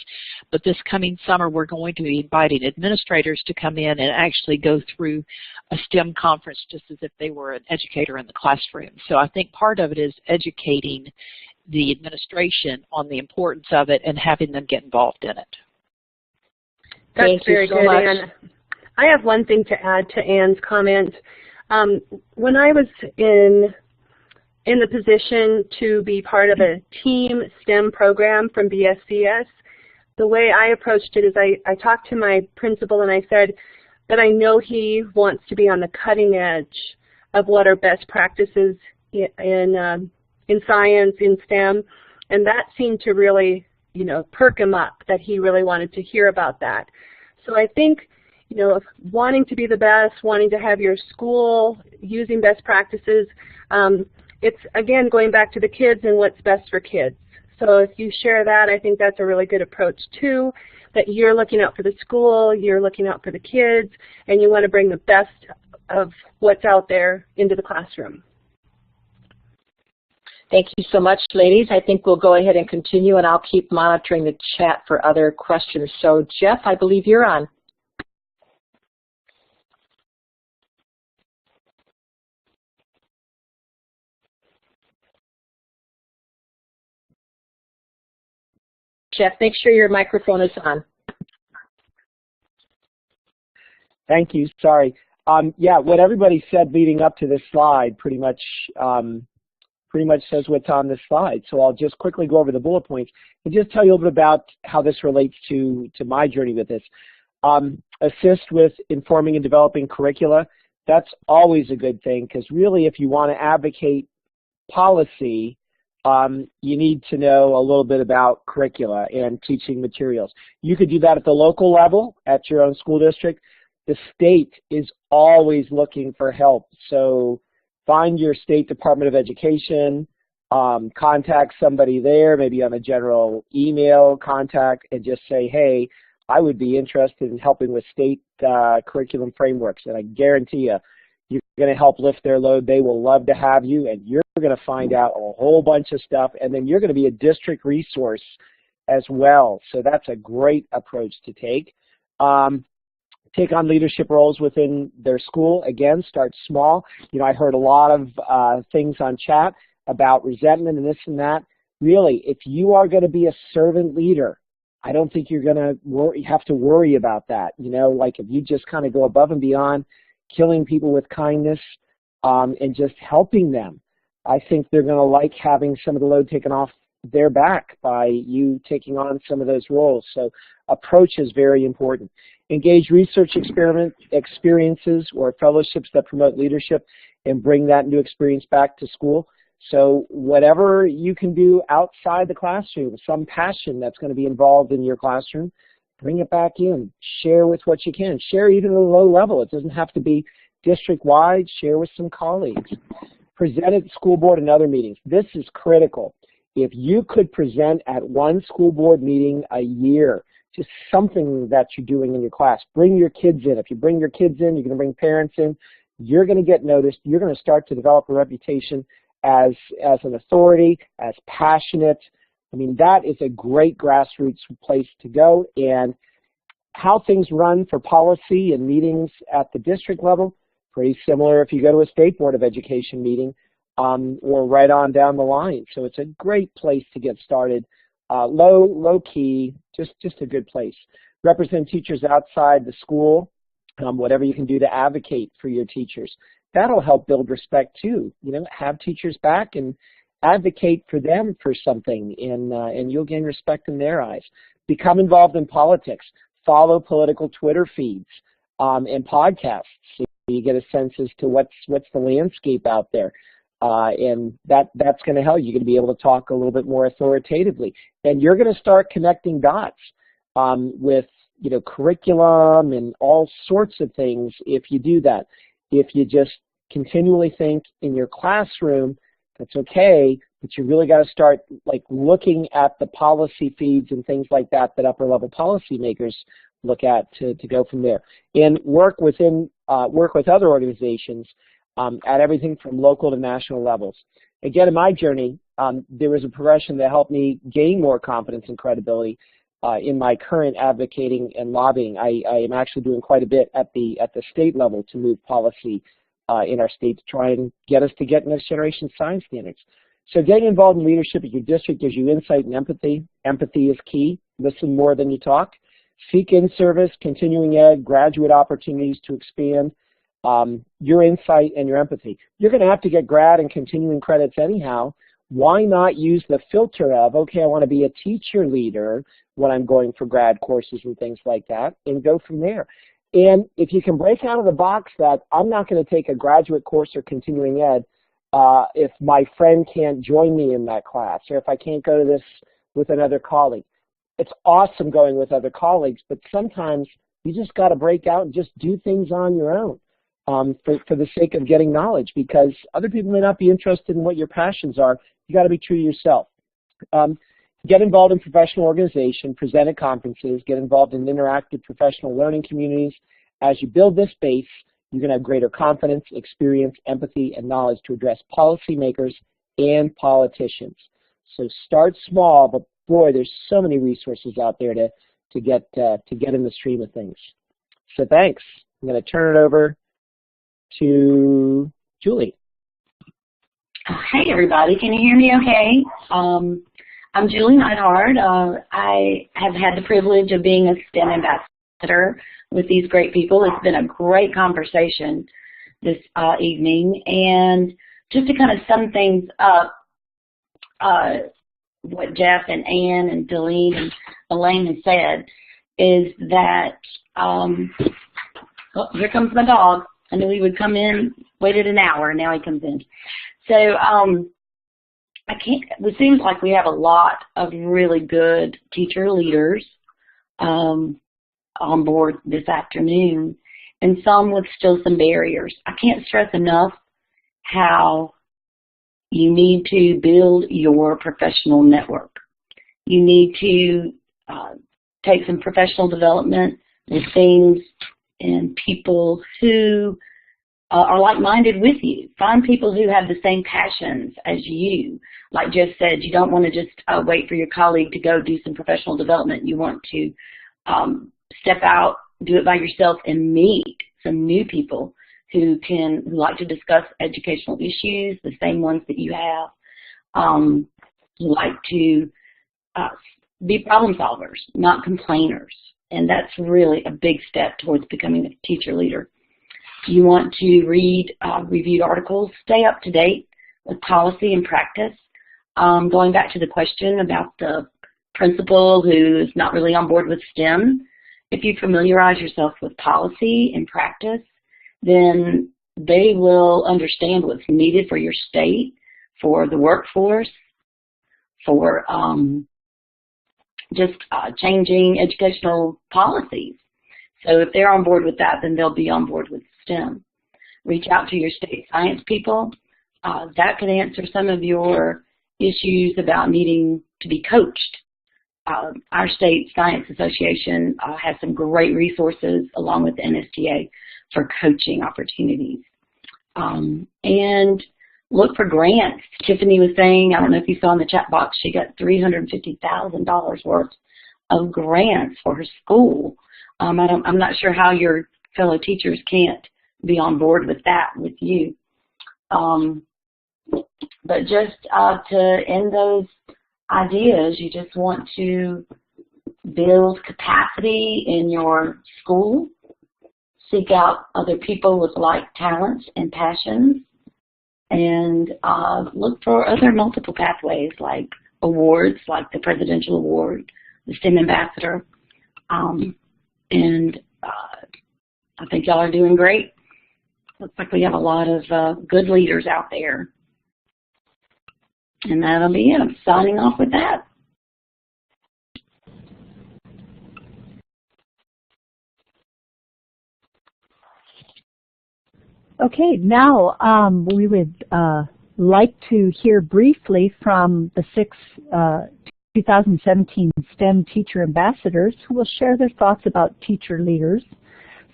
but this coming summer we're going to be inviting administrators to come in and actually go through a STEM conference just as if they were an educator in the classroom. So I think part of it is educating the administration on the importance of it and having them get involved in it. That's very good, Ann. I have one thing to add to Ann's comment. When I was in the position to be part of a team STEM program from BSCS, the way I approached it is I talked to my principal and I said that I know he wants to be on the cutting edge of what are best practices in science, in STEM, and that seemed to really, perk him up, that he really wanted to hear about that. So I think, wanting to be the best, wanting to have your school using best practices, it's, again, going back to the kids and what's best for kids. So if you share that, I think that's a really good approach, too, that you're looking out for the school, you're looking out for the kids, and you want to bring the best of what's out there into the classroom. Thank you so much, ladies. I think we'll go ahead and continue, and I'll keep monitoring the chat for other questions. So, Jeff, I believe you're on. Jeff, make sure your microphone is on. Thank you. Sorry. Yeah, what everybody said leading up to this slide pretty much says what's on this slide. So I'll just quickly go over the bullet points and just tell you a little bit about how this relates to my journey with this. Assist with informing and developing curricula. That's always a good thing, because really if you want to advocate policy, you need to know a little bit about curricula and teaching materials. You could do that at the local level at your own school district. The state is always looking for help, so find your state Department of Education, contact somebody there, maybe on a general email contact, and just say, hey, I would be interested in helping with state curriculum frameworks, and I guarantee you, you're going to help lift their load. They will love to have you, and you're going to find out a whole bunch of stuff, and then you're going to be a district resource as well. So that's a great approach to take. Take on leadership roles within their school. Again, start small. I heard a lot of things on chat about resentment and this and that. Really, if you are going to be a servant leader, I don't think you're going to have to worry about that. Like if you just kind of go above and beyond, killing people with kindness and just helping them, I think they're going to like having some of the load taken off their back by you taking on some of those roles. So approach is very important. Engage research experiences or fellowships that promote leadership and bring that new experience back to school. So whatever you can do outside the classroom, some passion that's going to be involved in your classroom, bring it back in. Share with what you can. Share even at a low level. It doesn't have to be district-wide. Share with some colleagues. Present at school board and other meetings. This is critical. If you could present at one school board meeting a year, just something that you're doing in your class, bring your kids in. If you bring your kids in, you're going to bring parents in, you're going to get noticed. You're going to start to develop a reputation as an authority, as passionate. I mean, that is a great grassroots place to go. And how things run for policy and meetings at the district level, pretty similar if you go to a state board of education meeting or right on down the line. So it's a great place to get started. Low key, just a good place. Represent teachers outside the school, whatever you can do to advocate for your teachers. That'll help build respect too. You know, have teachers back and advocate for them for something, and you'll gain respect in their eyes. Become involved in politics. Follow political Twitter feeds and podcasts so you get a sense as to what's the landscape out there. And that's going to help. You're going to be able to talk a little bit more authoritatively. And you're going to start connecting dots with, you know, curriculum and all sorts of things if you do that. If you just continually think in your classroom, that's okay, but you really got to start like looking at the policy feeds and things like that that upper level policymakers look at to go from there. And work with other organizations at everything from local to national levels. Again, in my journey, there was a progression that helped me gain more confidence and credibility in my current advocating and lobbying. I am actually doing quite a bit at the state level to move policy in our state to try and get us to get next generation science standards. So getting involved in leadership at your district gives you insight and empathy. Empathy is key. Listen more than you talk. Seek in-service, continuing ed, graduate opportunities to expand your insight and your empathy. You're going to have to get grad and continuing credits anyhow. Why not use the filter of, okay, I want to be a teacher leader when I'm going for grad courses and things like that, and go from there. And if you can break out of the box that I'm not going to take a graduate course or continuing ed if my friend can't join me in that class, or if I can't go to this with another colleague. It's awesome going with other colleagues, but sometimes you just got to break out and just do things on your own for the sake of getting knowledge, because other people may not be interested in what your passions are. You got to be true to yourself. Get involved in professional organization, present at conferences, get involved in interactive professional learning communities. As you build this base, you're going to have greater confidence, experience, empathy, and knowledge to address policymakers and politicians. So start small, but boy, there's so many resources out there to get in the stream of things. So thanks. I'm going to turn it over to Julie. Hey everybody, can you hear me okay? I'm Julie Neidhart. I have had the privilege of being a STEM ambassador with these great people. It's been a great conversation this evening. And just to kind of sum things up, what Jeff and Ann and Delene and Elaine have said is that, oh, here comes my dog. I knew he would come in, waited an hour, and now he comes in. So it seems like we have a lot of really good teacher leaders on board this afternoon, and some with still some barriers. I can't stress enough how you need to build your professional network. You need to take some professional development with things and people who are like-minded with you. Find people who have the same passions as you. Like Jeff said, you don't want to just wait for your colleague to go do some professional development. You want to step out, do it by yourself, and meet some new people who like to discuss educational issues, the same ones that you have, who like to be problem solvers, not complainers. And that's really a big step towards becoming a teacher leader. You want to read reviewed articles, stay up to date with policy and practice. Going back to the question about the principal who's not really on board with STEM, if you familiarize yourself with policy and practice, then they will understand what's needed for your state, for the workforce, for just changing educational policies. So if they're on board with that, then they'll be on board with STEM. Reach out to your state science people. That could answer some of your issues about needing to be coached. Our state science association has some great resources along with the NSTA for coaching opportunities. And look for grants. Tiffany was saying, I don't know if you saw in the chat box, she got $350,000 worth of grants for her school. I'm not sure how your fellow teachers can't be on board with that with you. But just to end those ideas, you just want to build capacity in your school, seek out other people with like talents and passions, and look for other multiple pathways like awards, like the Presidential Award, the STEM Ambassador. And I think y'all are doing great. Looks like we have a lot of good leaders out there. And that'll be it. I'm signing off with that. Okay, now we would like to hear briefly from the 6 2017 STEM Teacher Ambassadors who will share their thoughts about teacher leaders.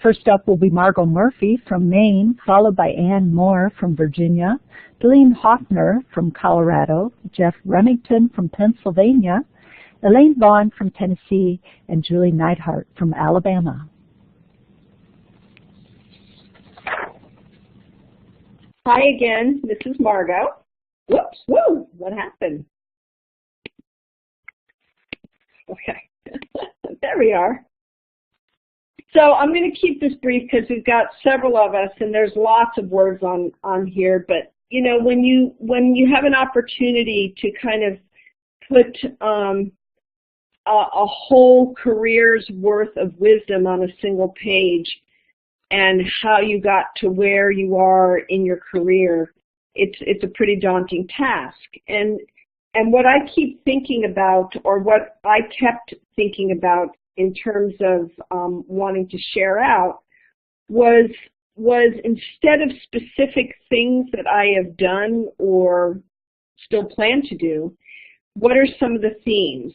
First up will be Margot Murphy from Maine, followed by Ann Moore from Virginia, Deline Hoffner from Colorado, Jeff Remington from Pennsylvania, Elaine Vaughn from Tennessee, and Julie Neidhart from Alabama. Hi again, this is Margot. Whoops, whoa, what happened? Okay, there we are. So I'm going to keep this brief because we've got several of us and there's lots of words on here, but you know, when you have an opportunity to kind of put a whole career's worth of wisdom on a single page and how you got to where you are in your career, it's a pretty daunting task. And what I keep thinking about, or what I kept thinking about in terms of wanting to share out, was instead of specific things that I have done or still plan to do, what are some of the themes?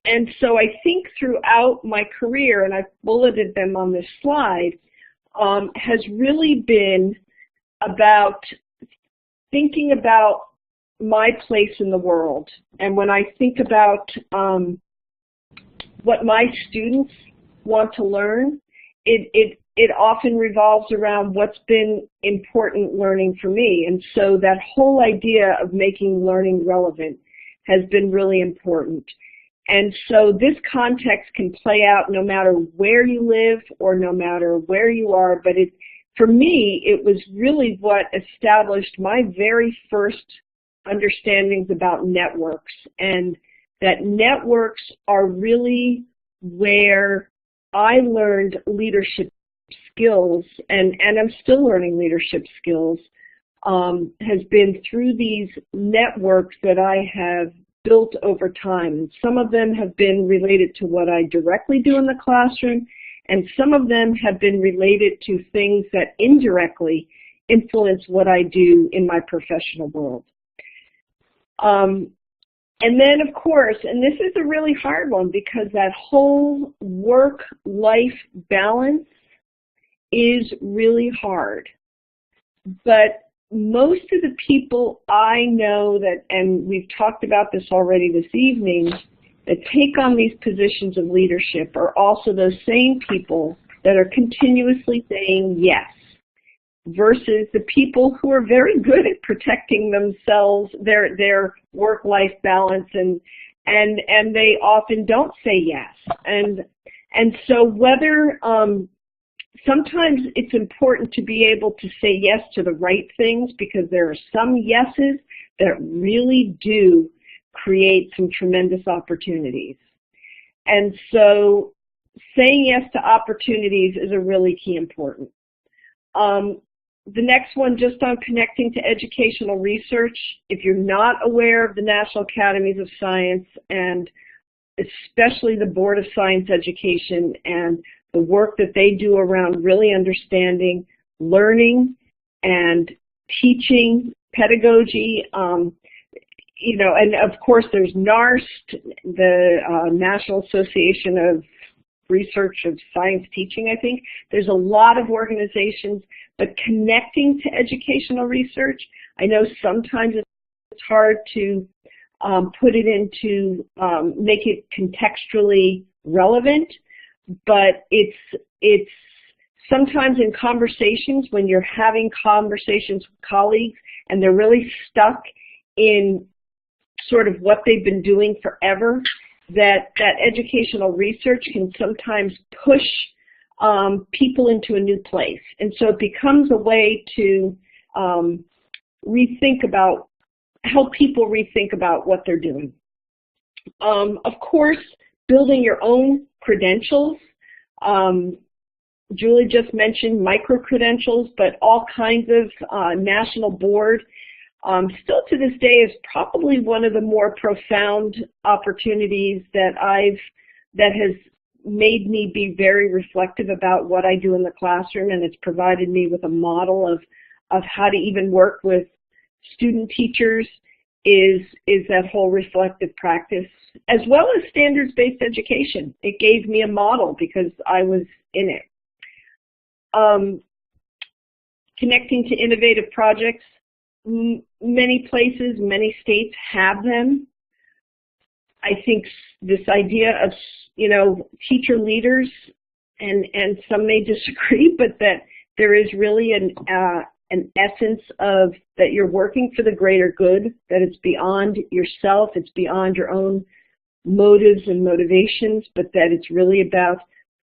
And so I think throughout my career, and I've bulleted them on this slide, has really been about thinking about my place in the world. And when I think about what my students want to learn, it often revolves around what's been important learning for me. And so that whole idea of making learning relevant has been really important. And so this context can play out no matter where you live or no matter where you are, but for me, it was really what established my very first understandings about networks, and that networks are really where I learned leadership skills, and I'm still learning leadership skills, has been through these networks that I have built over time. Some of them have been related to what I directly do in the classroom, and some of them have been related to things that indirectly influence what I do in my professional world. And then, of course, and this is a really hard one because that whole work-life balance is really hard. But most of the people I know that, and we've talked about this already this evening, that take on these positions of leadership are also those same people that are continuously saying yes, versus the people who are very good at protecting themselves, their work-life balance, and they often don't say yes. And so whether sometimes it's important to be able to say yes to the right things, because there are some yeses that really do create some tremendous opportunities. And so saying yes to opportunities is a really key important. The next one, just on connecting to educational research, if you're not aware of the National Academies of Science and especially the Board of Science Education and the work that they do around really understanding learning and teaching, pedagogy, you know, and of course there's NARST, the National Association of Research of Science Teaching, I think. There's a lot of organizations, but connecting to educational research, I know sometimes it's hard to put it into, make it contextually relevant, but it's sometimes in conversations when you're having conversations with colleagues and they're really stuck in sort of what they've been doing forever, that educational research can sometimes push people into a new place. And so it becomes a way to help people rethink about what they're doing. Of course, building your own credentials. Julie just mentioned micro-credentials, but all kinds of national board. Still to this day is probably one of the more profound opportunities that has made me be very reflective about what I do in the classroom, and it's provided me with a model of how to even work with student teachers is that whole reflective practice, as well as standards-based education. It gave me a model because I was in it. Connecting to innovative projects. Many places, many states have them. I think this idea of, you know, teacher leaders, and some may disagree, but that there is really an essence of that you're working for the greater good, that it's beyond yourself, it's beyond your own motives and motivations, but that it's really about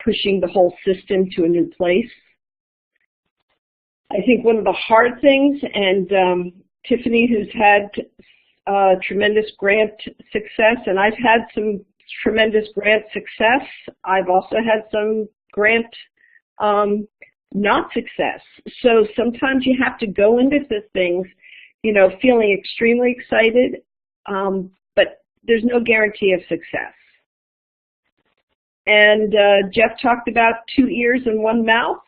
pushing the whole system to a new place. I think one of the hard things, and Tiffany, who's had tremendous grant success, and I've had some tremendous grant success. I've also had some grant not success. So sometimes you have to go into the things, you know, feeling extremely excited, but there's no guarantee of success. And Jeff talked about 2 ears and 1 mouth.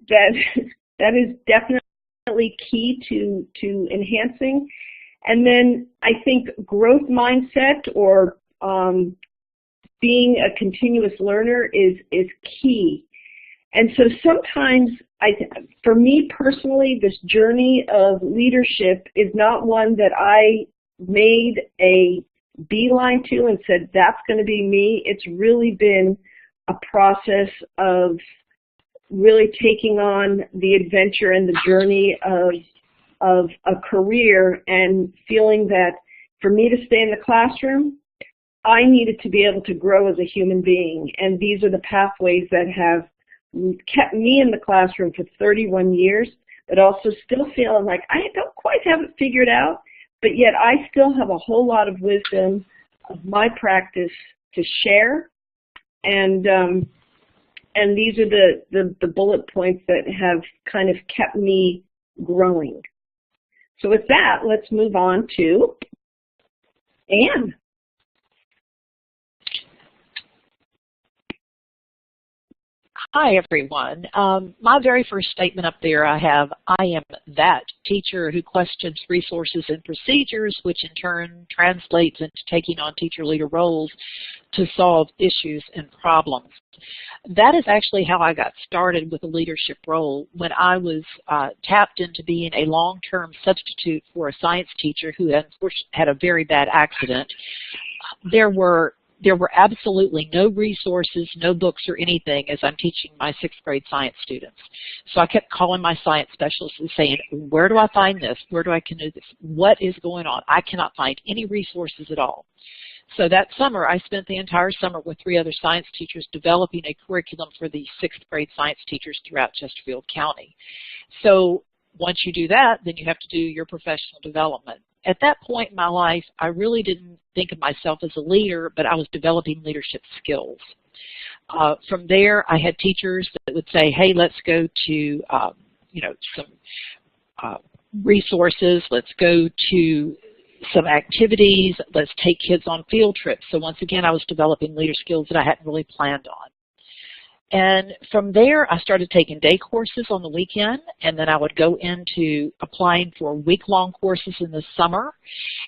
That is definitely key to enhancing. And then I think growth mindset, or being a continuous learner, is key. And so sometimes, for me personally, this journey of leadership is not one that I made a beeline to and said, that's going to be me. It's really been a process of really taking on the adventure and the journey of a career, and feeling that for me to stay in the classroom, I needed to be able to grow as a human being. And these are the pathways that have kept me in the classroom for 31 years, but also still feeling like I don't quite have it figured out, but yet I still have a whole lot of wisdom of my practice to share. And these are the bullet points that have kind of kept me growing. So with that, let's move on to Anne. Hi, everyone. My very first statement up there, I am that teacher who questions resources and procedures, which in turn translates into taking on teacher leader roles to solve issues and problems. That is actually how I got started with a leadership role when I was tapped into being a long-term substitute for a science teacher who unfortunately had a very bad accident. There were absolutely no resources, no books or anything as I'm teaching my 6th grade science students. So I kept calling my science specialist and saying, where do I find this? Where do I can do this? What is going on? I cannot find any resources at all. So that summer, I spent the entire summer with 3 other science teachers developing a curriculum for the 6th grade science teachers throughout Chesterfield County. So once you do that, then you have to do your professional development. At that point in my life, I really didn't think of myself as a leader, but I was developing leadership skills. From there, I had teachers that would say, hey, let's go to some resources, let's go to some activities, let's take kids on field trips. So once again, I was developing leader skills that I hadn't really planned on. And from there, I started taking day courses on the weekend, and then I would go into applying for week-long courses in the summer.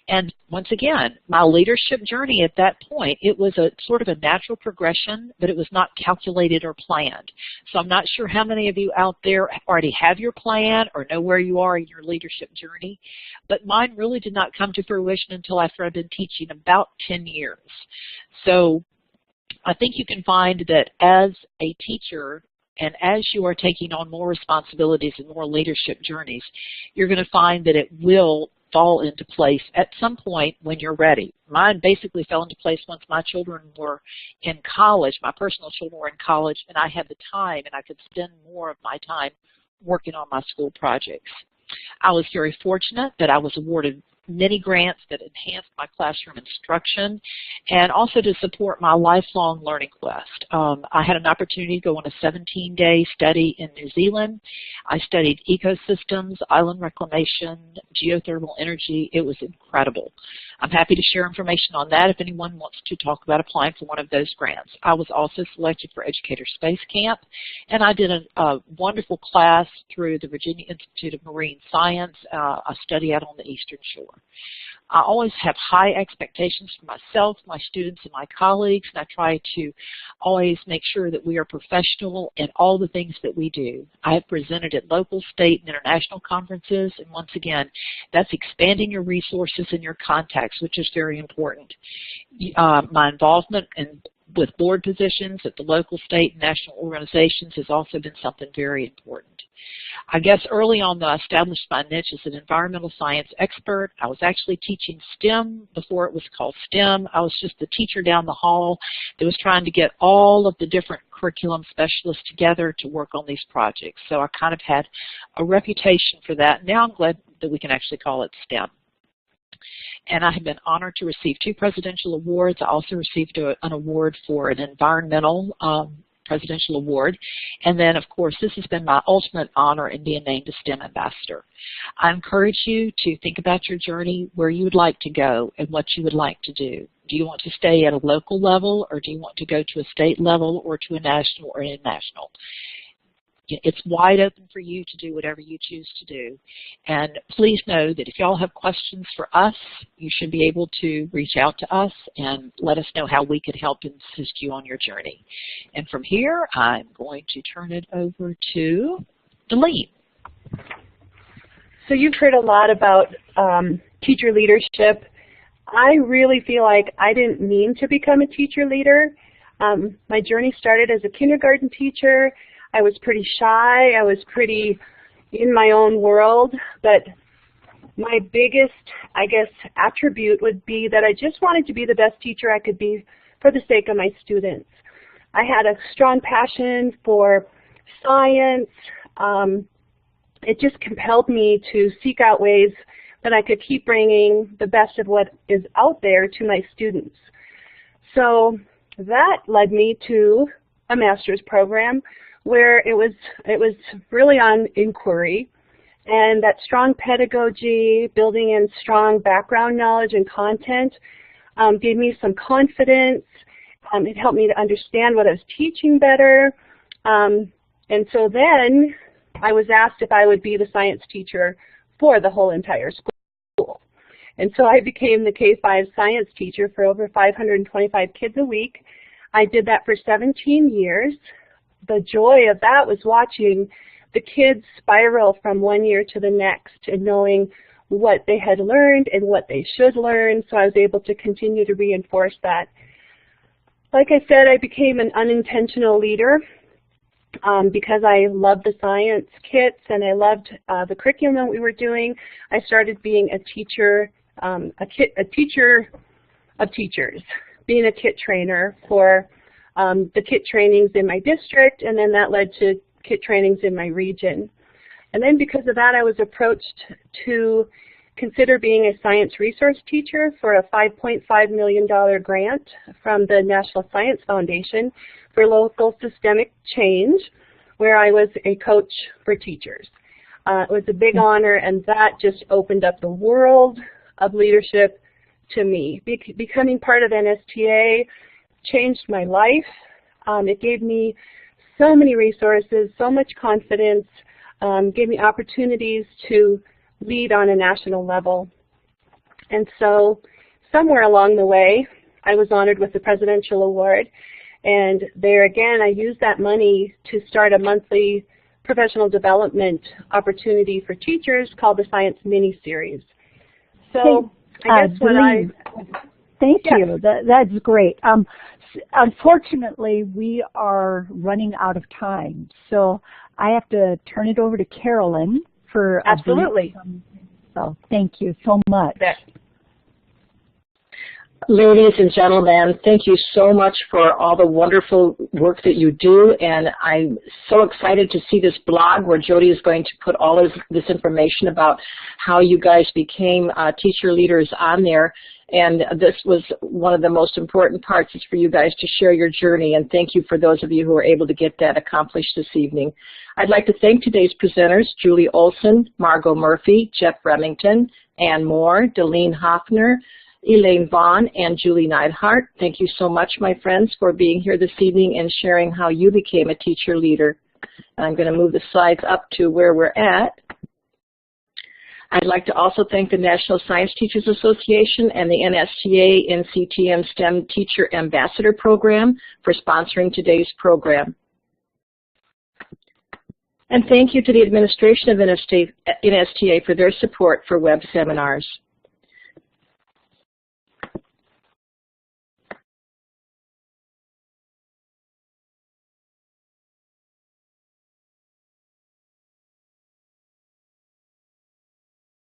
And once again, my leadership journey at that point, it was a sort of a natural progression, but it was not calculated or planned. So I'm not sure how many of you out there already have your plan or know where you are in your leadership journey, but mine really did not come to fruition until after I've been teaching about 10 years. So I think you can find that as a teacher and as you are taking on more responsibilities and more leadership journeys, you're going to find that it will fall into place at some point when you're ready. Mine basically fell into place once my children were in college, my personal children were in college, and I had the time and I could spend more of my time working on my school projects. I was very fortunate that I was awarded many grants that enhanced my classroom instruction and also to support my lifelong learning quest. I had an opportunity to go on a 17-day study in New Zealand. I studied ecosystems, island reclamation, geothermal energy. It was incredible. I'm happy to share information on that if anyone wants to talk about applying for one of those grants. I was also selected for Educator Space Camp, and I did a wonderful class through the Virginia Institute of Marine Science, a study out on the Eastern Shore. I always have high expectations for myself, my students, and my colleagues, and I try to always make sure that we are professional in all the things that we do. I have presented at local, state, and international conferences, and once again, that's expanding your resources and your contacts, which is very important. My involvement with board positions at the local, state, and national organizations has also been something very important. I guess early on, though, I established my niche as an environmental science expert. I was actually teaching STEM before it was called STEM. I was just the teacher down the hall that was trying to get all of the different curriculum specialists together to work on these projects. So I kind of had a reputation for that. Now I'm glad that we can actually call it STEM. And I have been honored to receive 2 presidential awards. I also received an award for an environmental presidential award. And then, of course, this has been my ultimate honor in being named a STEM ambassador. I encourage you to think about your journey, where you would like to go, and what you would like to do. Do you want to stay at a local level, or do you want to go to a state level, or to a national or international? It's wide open for you to do whatever you choose to do. And please know that if y'all have questions for us, you should be able to reach out to us and let us know how we could help and assist you on your journey. And from here, I'm going to turn it over to Delene. So you've heard a lot about teacher leadership. I really feel like I didn't mean to become a teacher leader. My journey started as a kindergarten teacher. I was pretty shy. I was pretty in my own world. But my biggest, I guess, attribute would be that I just wanted to be the best teacher I could be for the sake of my students. I had a strong passion for science. It just compelled me to seek out ways that I could keep bringing the best of what is out there to my students. So that led me to a master's program where it was really on inquiry, and that strong pedagogy, building in strong background knowledge and content, gave me some confidence. It helped me to understand what I was teaching better, and so then I was asked if I would be the science teacher for the whole entire school. And so I became the K-5 science teacher for over 525 kids a week. I did that for 17 years. The joy of that was watching the kids spiral from one year to the next and knowing what they had learned and what they should learn, so I was able to continue to reinforce that. Like I said, I became an unintentional leader because I loved the science kits and I loved the curriculum we were doing. I started being a teacher of teachers, being a kit trainer for the kit trainings in my district, and then that led to kit trainings in my region. And then because of that, I was approached to consider being a science resource teacher for a $5.5 million grant from the National Science Foundation for local systemic change, where I was a coach for teachers. It was a big honor, and that just opened up the world of leadership to me. Becoming part of NSTA changed my life. It gave me so many resources, so much confidence, gave me opportunities to lead on a national level. And so somewhere along the way, I was honored with the Presidential Award. And there again, I used that money to start a monthly professional development opportunity for teachers called the Science Mini-Series. So I guess Thank you. That's great. Unfortunately, we are running out of time, so I have to turn it over to Carolyn for absolutely. So thank you so much. Ladies and gentlemen, thank you so much for all the wonderful work that you do, and I'm so excited to see this blog where Jody is going to put all of this information about how you guys became teacher leaders on there. And this was one of the most important parts, is for you guys to share your journey, and thank you for those of you who were able to get that accomplished this evening. I'd like to thank today's presenters, Julie Olson, Margot Murphy, Jeff Remington, Ann Moore, Delene Hoffner, Elaine Vaughn, and Julie Neidhart. Thank you so much, my friends, for being here this evening and sharing how you became a teacher leader. And I'm going to move the slides up to where we're at. I'd like to also thank the National Science Teachers Association and the NSTA NCTM STEM Teacher Ambassador Program for sponsoring today's program. And thank you to the administration of NSTA for their support for web seminars.